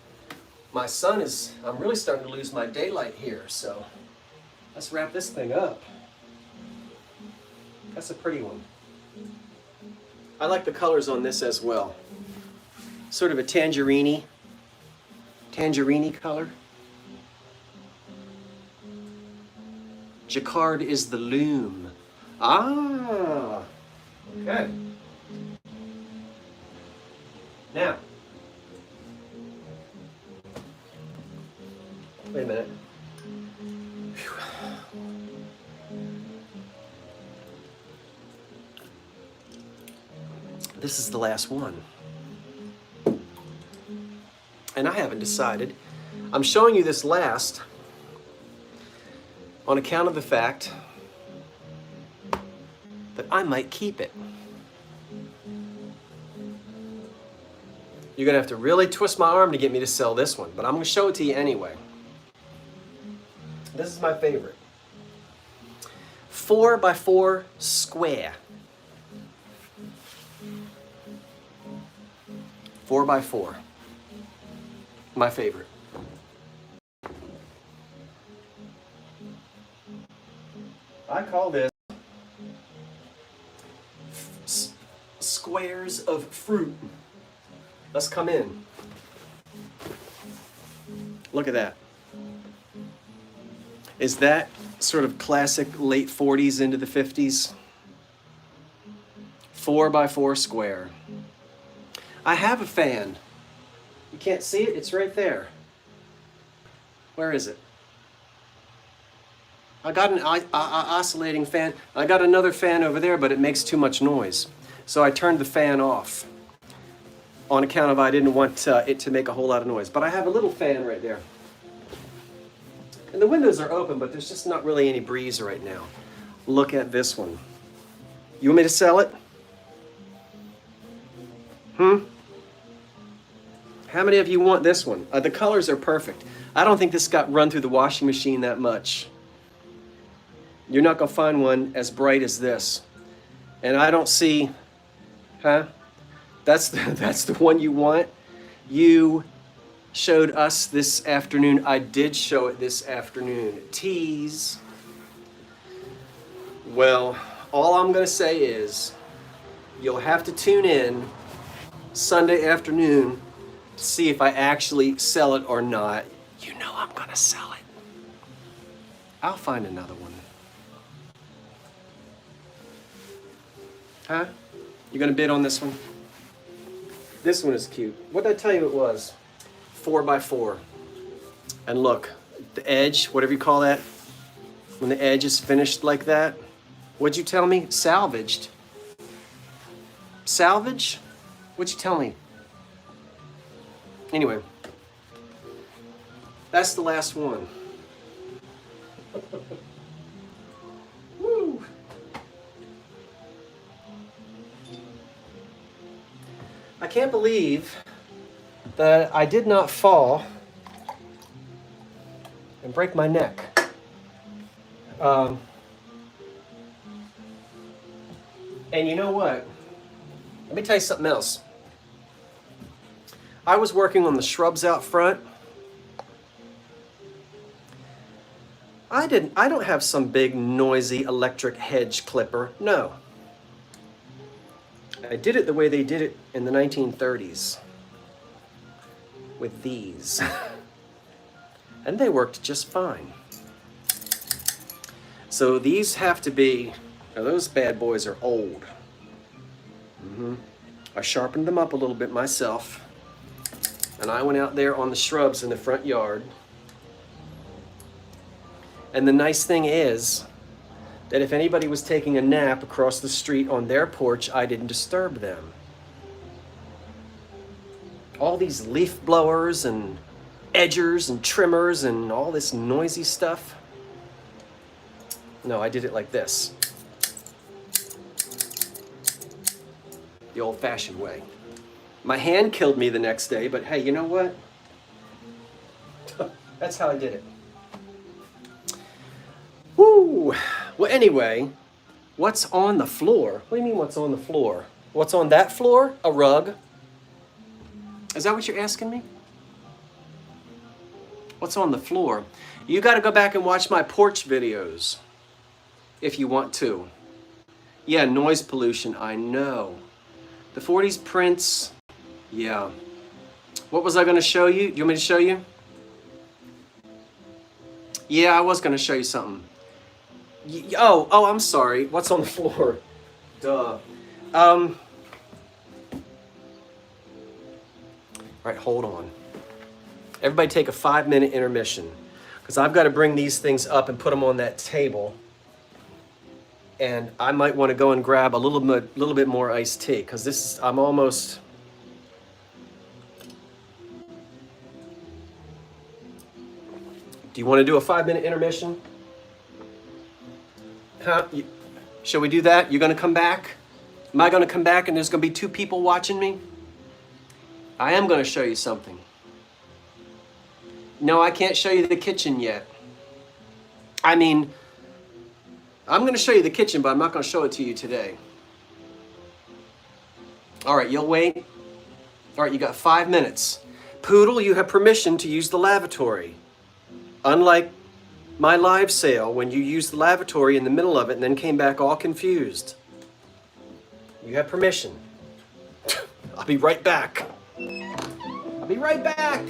My sun is, I'm really starting to lose my daylight here, so let's wrap this thing up. That's a pretty one. I like the colors on this as well. Sort of a tangerine color. Jacquard is the loom. Ah, okay. Now, wait a minute. Whew. This is the last one. And I haven't decided. I'm showing you this last on account of the fact that I might keep it. You're gonna have to really twist my arm to get me to sell this one, but I'm gonna show it to you anyway. This is my favorite. 4 by 4 square. 4 by 4. My favorite. I call this squares of fruit. Let's come in. Look at that. Is that sort of classic late 40s into the 50s? 4 by 4 square. I have a fan. You can't see it? It's right there. Where is it? I got an oscillating fan. I got another fan over there, but it makes too much noise. So I turned the fan off on account of I didn't want it to make a whole lot of noise. But I have a little fan right there. And the windows are open, but there's just not really any breeze right now. Look at this one. You want me to sell it? How many of you want this one? The colors are perfect. I don't think this got run through the washing machine that much. You're not going to find one as bright as this. And I don't see, that's the one you want? You showed us this afternoon. I did show it this afternoon. Tease. Well, all I'm going to say is you'll have to tune in Sunday afternoon to see if I actually sell it or not. You know I'm going to sell it. I'll find another one. Huh? You going to bid on this one? This one is cute. What did I tell you it was? 4x4. And look, the edge, whatever you call that, when the edge is finished like that, what'd you tell me? Salvaged. Salvage? What'd you tell me? Anyway, that's the last one. Woo! I can't believe that I did not fall and break my neck. And you know what? Let me tell you something else. I was working on the shrubs out front. I don't have some big noisy electric hedge clipper. No. I did it the way they did it in the 1930s. With these. And they worked just fine. So these have to be, now those bad boys are old. I sharpened them up a little bit myself. And I went out there on the shrubs in the front yard. And the nice thing is that if anybody was taking a nap across the street on their porch, I didn't disturb them. All these leaf blowers and edgers and trimmers and all this noisy stuff. No, I did it like this. The old-fashioned way. My hand killed me the next day, but hey, you know what? That's how I did it. Woo! Well, anyway, what's on the floor? What do you mean what's on the floor? What's on that floor? A rug. Is that what you're asking me? What's on the floor? You got to go back and watch my porch videos if you want to. Yeah, noise pollution, I know. The 40s prints, yeah. What was I going to show you? Do you want me to show you? Yeah, I was going to show you something. Oh, I'm sorry. What's on the floor? Duh. All right, hold on. Everybody take a 5-minute intermission because I've got to bring these things up and put them on that table. And I might want to go and grab a little bit more iced tea because I'm almost. Do you want to do a 5-minute intermission? Huh? Shall we do that? You're going to come back? Am I going to come back and there's going to be 2 people watching me? I am going to show you something. No, I can't show you the kitchen yet. I mean, I'm going to show you the kitchen, but I'm not going to show it to you today. All right, you'll wait. All right, you got 5 minutes. Poodle, you have permission to use the lavatory. Unlike my live sale, when you used the lavatory in the middle of it and then came back all confused. You have permission. I'll be right back. I'll be right back.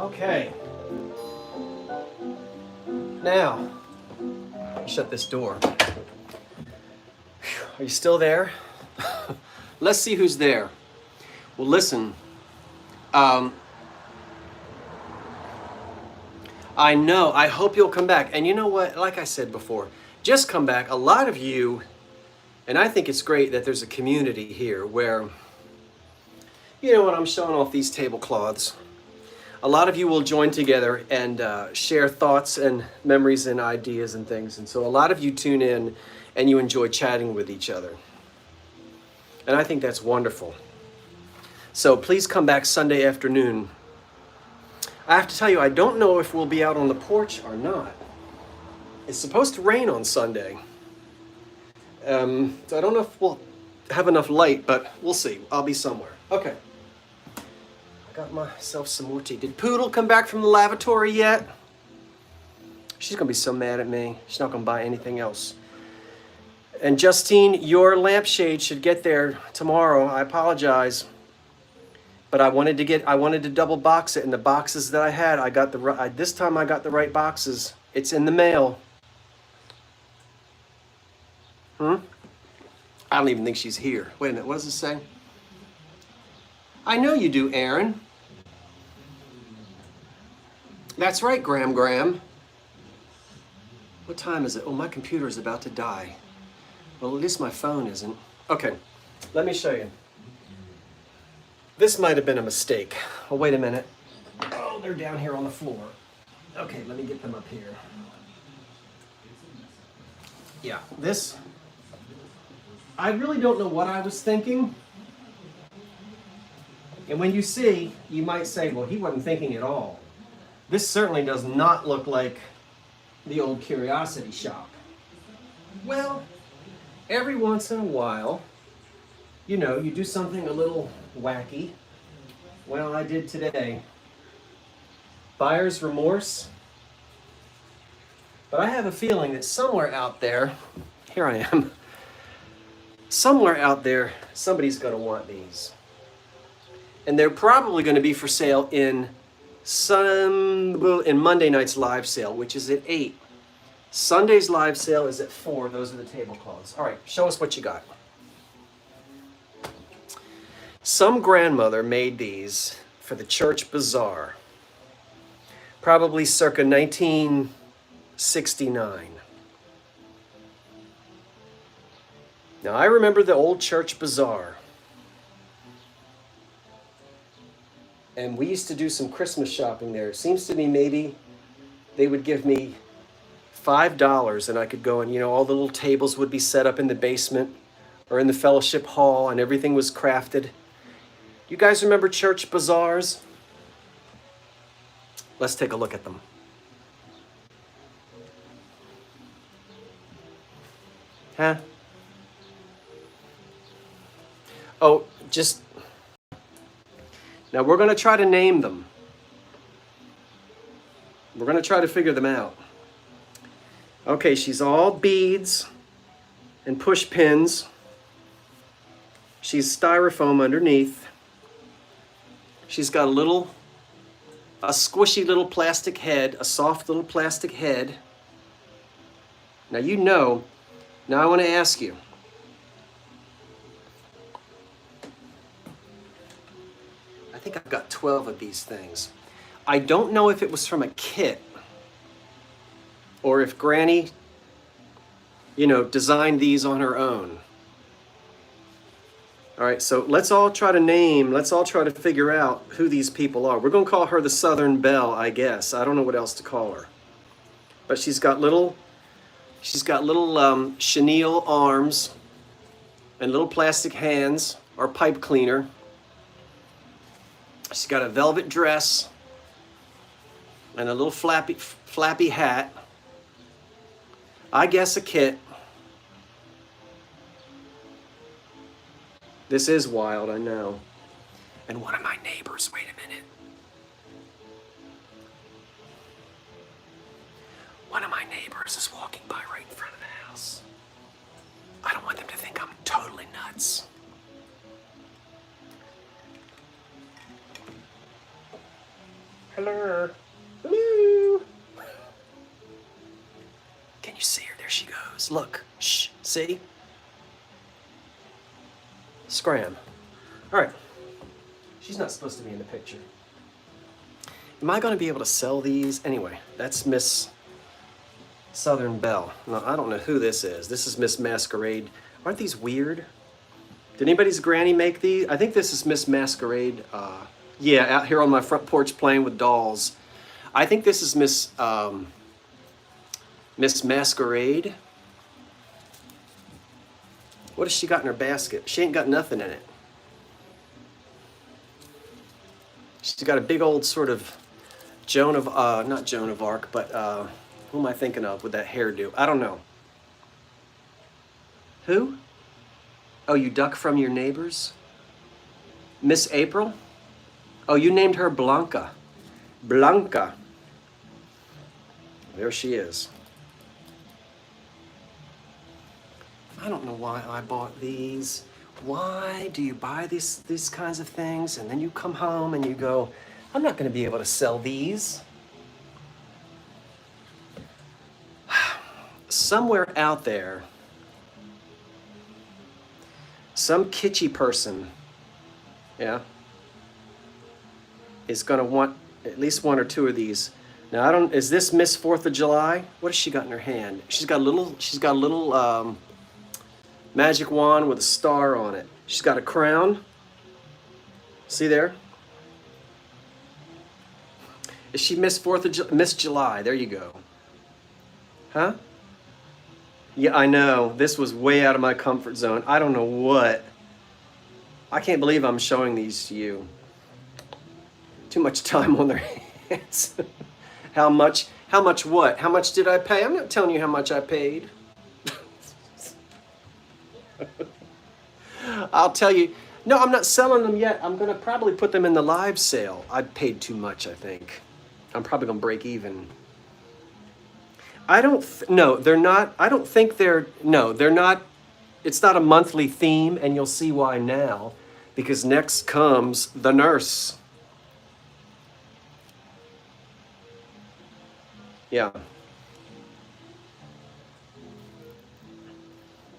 Okay. Now, shut this door. Are you still there? Let's see who's there. Well, listen. I know. I hope you'll come back. And you know what? Like I said before, just come back. A lot of you, and I think it's great that there's a community here where, you know, when I'm showing off these tablecloths, a lot of you will join together and share thoughts and memories and ideas and things. And so a lot of you tune in and you enjoy chatting with each other. And I think that's wonderful. So please come back Sunday afternoon. I have to tell you, I don't know if we'll be out on the porch or not. It's supposed to rain on Sunday. So I don't know if we'll have enough light, but we'll see. I'll be somewhere. Okay. Got myself some more tea. Did Poodle come back from the lavatory yet? She's gonna be so mad at me. She's not gonna buy anything else. And Justine, your lampshade should get there tomorrow. I apologize, but I wanted to double box it. In the boxes that I had, I got this time I got the right boxes. It's in the mail. I don't even think she's here. Wait a minute. What does it say? I know you do, Aaron. That's right, Graham. What time is it? Oh, my computer is about to die. Well, at least my phone isn't. Okay, let me show you. This might have been a mistake. Oh, wait a minute. Oh, they're down here on the floor. Okay, let me get them up here. Yeah, this, I really don't know what I was thinking. And when you see, you might say, well, he wasn't thinking at all. This certainly does not look like the old Curiosity Shop. Well, every once in a while, you know, you do something a little wacky. Well, I did today. Buyer's remorse. But I have a feeling that somewhere out there, here I am, somewhere out there, somebody's going to want these. And they're probably going to be for sale in Monday night's live sale, which is at 8. Sunday's live sale is at 4. Those are the tablecloths. All right, show us what you got. Some grandmother made these for the church bazaar, probably circa 1969. Now, I remember the old church bazaar. And we used to do some Christmas shopping there. It seems to me maybe they would give me $5 and I could go and, you know, all the little tables would be set up in the basement or in the fellowship hall and everything was crafted. You guys remember church bazaars? Let's take a look at them. Huh? Oh, just... Now we're going to try to name them. We're going to try to figure them out. Okay, she's all beads and push pins. She's styrofoam underneath. She's got a squishy little plastic head, a soft little plastic head. Now you know, now I want to ask you. I think I've got 12 of these things. I don't know if it was from a kit or if Granny, you know, designed these on her own. All right, so let's all try to figure out who these people are. We're going to call her the Southern Belle, I guess. I don't know what else to call her. But she's got little chenille arms and little plastic hands or pipe cleaner. She's got a velvet dress and a little flappy hat. I guess a kit. This is wild, I know. And one of my neighbors, wait a minute. One of my neighbors is walking by right in front of the house. I don't want them to think I'm totally nuts. Hello. Hello. Can you see her? There she goes. Look. Shh. See? Scram. All right. She's not supposed to be in the picture. Am I going to be able to sell these? Anyway, that's Miss Southern Belle. No, I don't know who this is. This is Miss Masquerade. Aren't these weird? Did anybody's granny make these? I think this is Miss Masquerade. Yeah, out here on my front porch playing with dolls. I think this is Miss Masquerade. What has she got in her basket? She ain't got nothing in it. She's got a big old sort of Joan of, not Joan of Arc, but who am I thinking of with that hairdo? I don't know. Who? Oh, you duck from your neighbors? Miss April? Oh, you named her Blanca. Blanca. There she is. I don't know why I bought these. Why do you buy these kinds of things and then you come home and you go, I'm not going to be able to sell these. Somewhere out there, some kitschy person, yeah, is going to want at least one or two of these. Now, is this Miss 4th of July? What has she got in her hand? She's got a little magic wand with a star on it. She's got a crown. See there? Is she Miss 4th of Miss July? There you go. Huh? Yeah, I know. This was way out of my comfort zone. I don't know what. I can't believe I'm showing these to you. Too much time on their hands. How much what? How much did I pay? I'm not telling you how much I paid. I'll tell you. No, I'm not selling them yet. I'm going to probably put them in the live sale. I paid too much, I think. I'm probably going to break even. No, they're not. I don't think they're not. It's not a monthly theme, and you'll see why now. Because next comes the nurse. Yeah.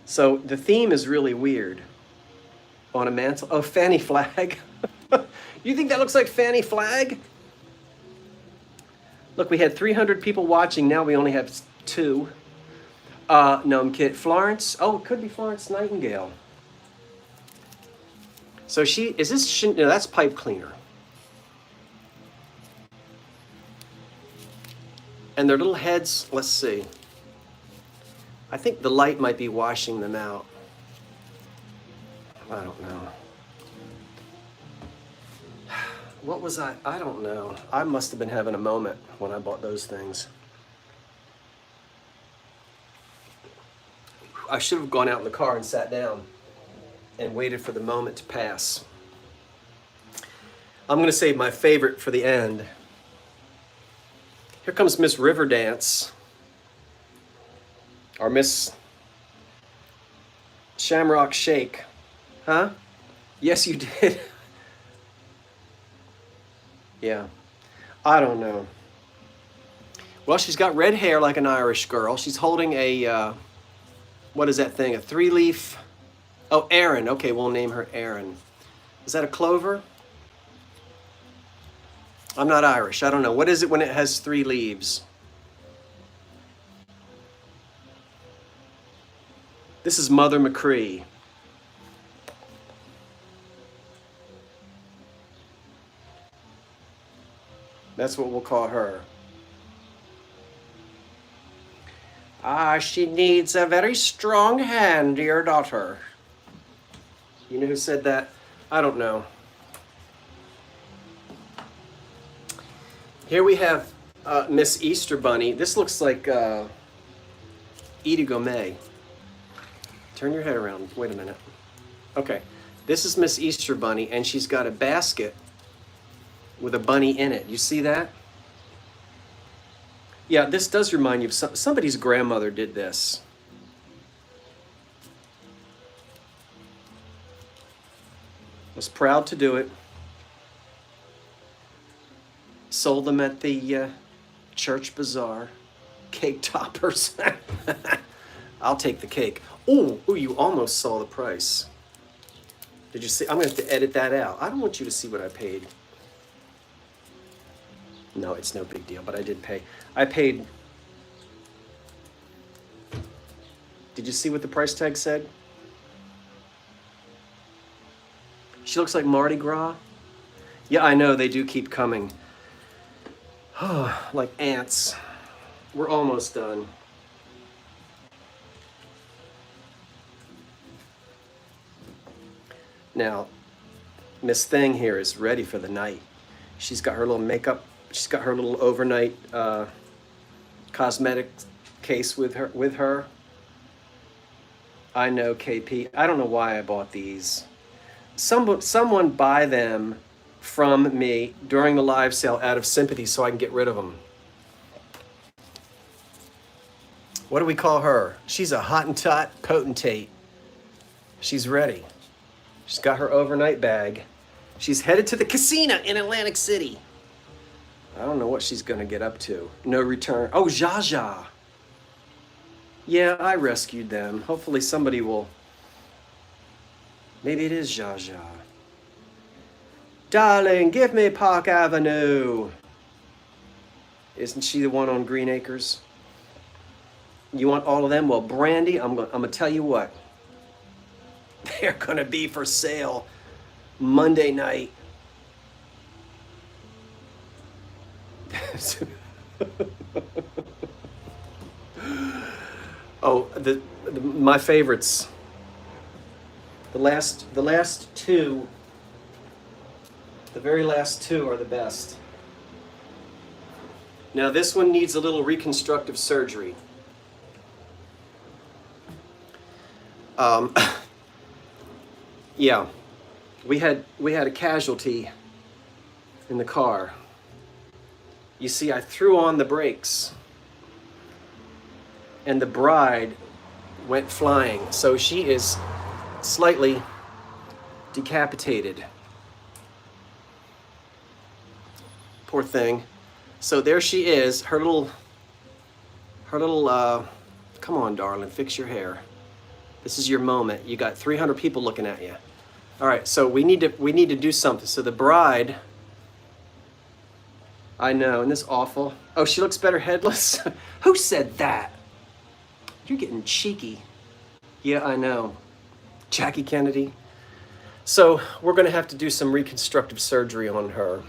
So the theme is really weird. On a mantle. Oh, Fanny Flag. You think that looks like Fanny Flag? Look, we had 300 people watching. Now we only have 2. No, I'm kidding. Florence. Oh, it could be Florence Nightingale. So no, that's pipe cleaner. And their little heads, let's see. I think the light might be washing them out. I don't know. What was I don't know. I must have been having a moment when I bought those things. I should have gone out in the car and sat down and waited for the moment to pass. I'm going to save my favorite for the end. Here comes Miss Riverdance. Or Miss Shamrock Shake. Huh? Yes, you did. Yeah. I don't know. Well, she's got red hair like an Irish girl. She's holding a, what is that thing? A 3-leaf? Oh, Erin. Okay, we'll name her Erin. Is that a clover? I'm not Irish. I don't know. What is it when it has 3 leaves? This is Mother McCree. That's what we'll call her. She needs a very strong hand, your daughter. You know who said that? I don't know. Here we have Miss Easter Bunny. This looks like Edie Gourmet. Turn your head around. Wait a minute. Okay. This is Miss Easter Bunny, and she's got a basket with a bunny in it. You see that? Yeah, this does remind you of somebody's grandmother did this. Was proud to do it. Sold them at the church bazaar. Cake toppers. I'll take the cake. Oh, you almost saw the price. Did you see? I'm going to have to edit that out. I don't want you to see what I paid. No, it's no big deal, but I did pay. I paid. Did you see what the price tag said? She looks like Mardi Gras. Yeah, I know, they do keep coming. Like ants. We're almost done. Now, Miss Thing here is ready for the night. She's got her little makeup, she's got her little overnight cosmetic case with her. I know, KP. I don't know why I bought these. Someone buy them from me during the live sale out of sympathy so I can get rid of them. What do we call her? She's a Hottentot potentate. She's ready. She's got her overnight bag. She's headed to the casino in Atlantic City. I don't know what she's gonna get up to. No return. Oh, Zsa Zsa. Yeah, I rescued them. Hopefully somebody will. Maybe it is Zsa Zsa. Darling, give me Park Avenue. Isn't she the one on Green Acres? You want all of them? Well, Brandy, I'm gonna tell you what. They're gonna be for sale Monday night. Oh, my favorites. The last two. The very last two are the best. Now this one needs a little reconstructive surgery. Yeah, we had a casualty in the car. You see, I threw on the brakes and the bride went flying. So she is slightly decapitated. Poor thing. So there she is, her little, come on, darling, fix your hair. This is your moment. You got 300 people looking at you. All right, so we need to do something. So the bride, I know, isn't this awful? Oh, she looks better headless? Who said that? You're getting cheeky. Yeah, I know. Jackie Kennedy. So we're gonna have to do some reconstructive surgery on her.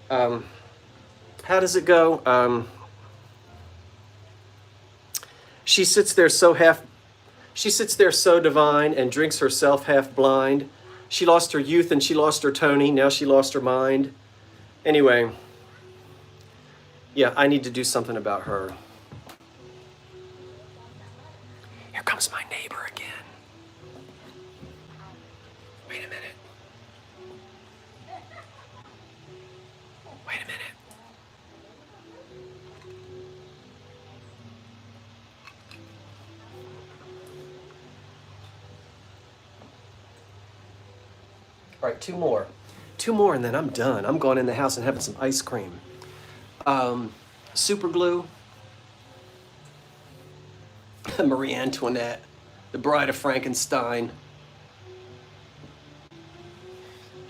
How does it go? She sits there so divine and drinks herself half blind. She lost her youth and she lost her Tony. Now she lost her mind. Anyway, yeah, I need to do something about her. Here comes my neighbor again. Wait a minute. Wait a minute. All right, two more. Two more and then I'm done. I'm going in the house and having some ice cream. Super glue. Marie Antoinette, the Bride of Frankenstein.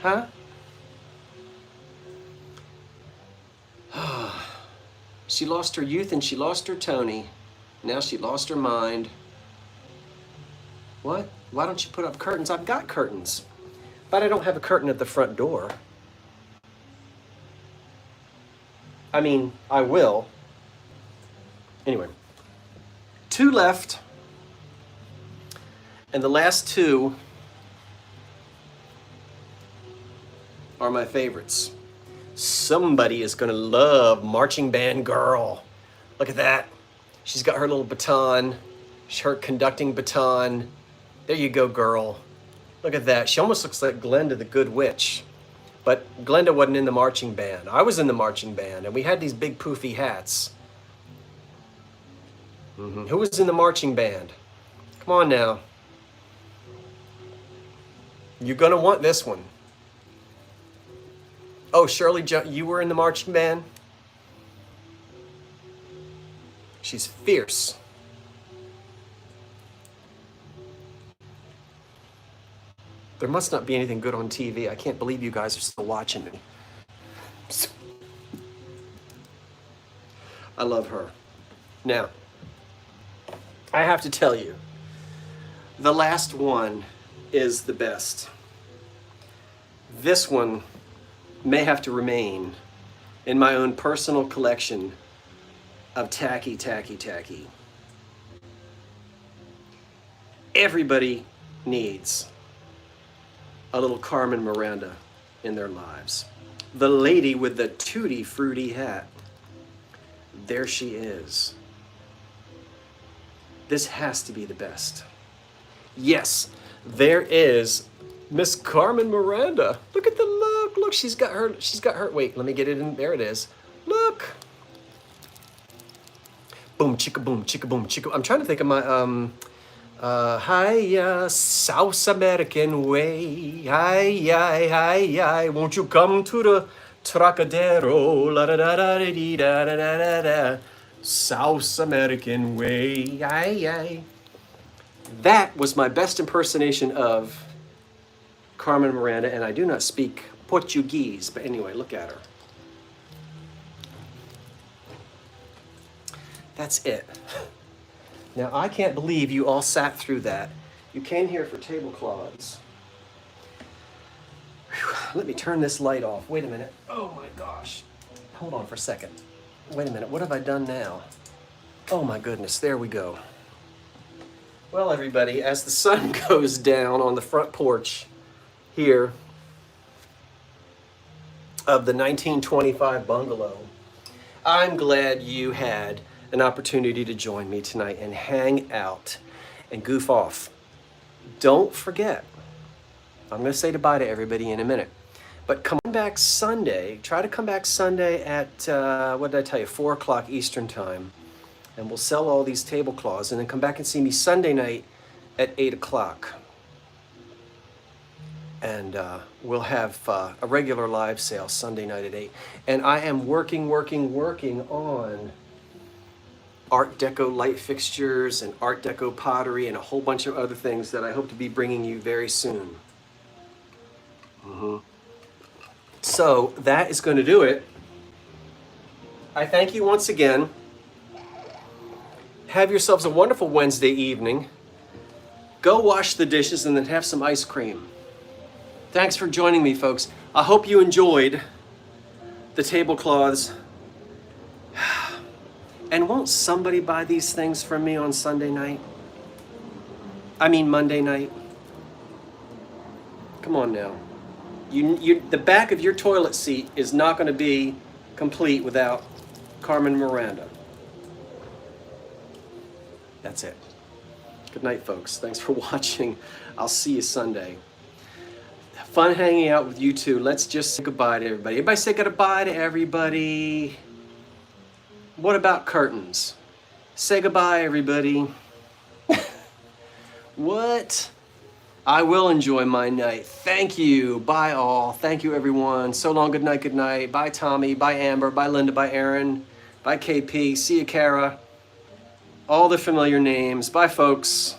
Huh? She lost her youth and she lost her Tony. Now she lost her mind. What? Why don't you put up curtains? I've got curtains. But I don't have a curtain at the front door. I mean, I will. Anyway, two left. And the last two are my favorites. Somebody is gonna love Marching Band Girl. Look at that. She's got her little baton, her conducting baton. There you go, girl. Look at that. She almost looks like Glenda the Good Witch. But Glenda wasn't in the marching band. I was in the marching band, and we had these big poofy hats. Who was in the marching band? Come on now. You're gonna want this one. Oh, Shirley, you were in the marching band? She's fierce. There must not be anything good on TV. I can't believe you guys are still watching me. I love her. Now, I have to tell you, the last one is the best. This one may have to remain in my own personal collection of tacky. Everybody needs a little Carmen Miranda in their lives. The lady with the tutti frutti hat. There she is. This has to be the best. Yes, there is Miss Carmen Miranda. Look at the look. Look, she's got her, wait, let me get it in. There it is. Look. Boom, chicka, boom, chicka, boom, chicka. I'm trying to think of my, hi, South American way. Hi, won't you come to the Trocadero? La da da da da da da da da. South American way. Hi. That was my best impersonation of Carmen Miranda, and I do not speak Portuguese, but anyway, look at her. That's it. Now, I can't believe you all sat through that. You came here for tablecloths. Whew, let me turn this light off. Wait a minute. Oh my gosh. Hold on for a second. Wait a minute. What have I done now? Oh my goodness. There we go. Well, everybody, as the sun goes down on the front porch here of the 1925 bungalow, I'm glad you had an opportunity to join me tonight and hang out and goof off. Don't forget, I'm going to say goodbye to everybody in a minute, but come back Sunday. Try to come back Sunday at, what did I tell you, 4 o'clock Eastern time, and we'll sell all these tablecloths, and then come back and see me Sunday night at 8 o'clock. And we'll have a regular live sale Sunday night at 8. And I am working on Art Deco light fixtures and Art Deco pottery and a whole bunch of other things that I hope to be bringing you very soon. So that is going to do it. I thank you once again. Have yourselves a wonderful Wednesday evening. Go wash the dishes and then have some ice cream. Thanks for joining me, folks. I hope you enjoyed the tablecloths. And won't somebody buy these things from me on Sunday night? I mean Monday night. Come on now. The back of your toilet seat is not going to be complete without Carmen Miranda. That's it. Good night, folks. Thanks for watching. I'll see you Sunday. Fun hanging out with you two. Let's just say goodbye to everybody. Everybody say goodbye to everybody. What about curtains? Say goodbye, everybody. What? I will enjoy my night. Thank you. Bye all. Thank you, everyone. So long. Good night. Good night. Bye, Tommy. Bye, Amber. Bye, Linda. Bye, Aaron. Bye, KP. See you, Kara. All the familiar names. Bye, folks.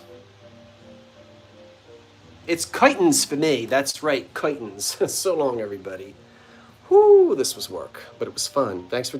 It's kitens for me. That's right, kitens. So long, everybody. Whoo, this was work, but it was fun. Thanks for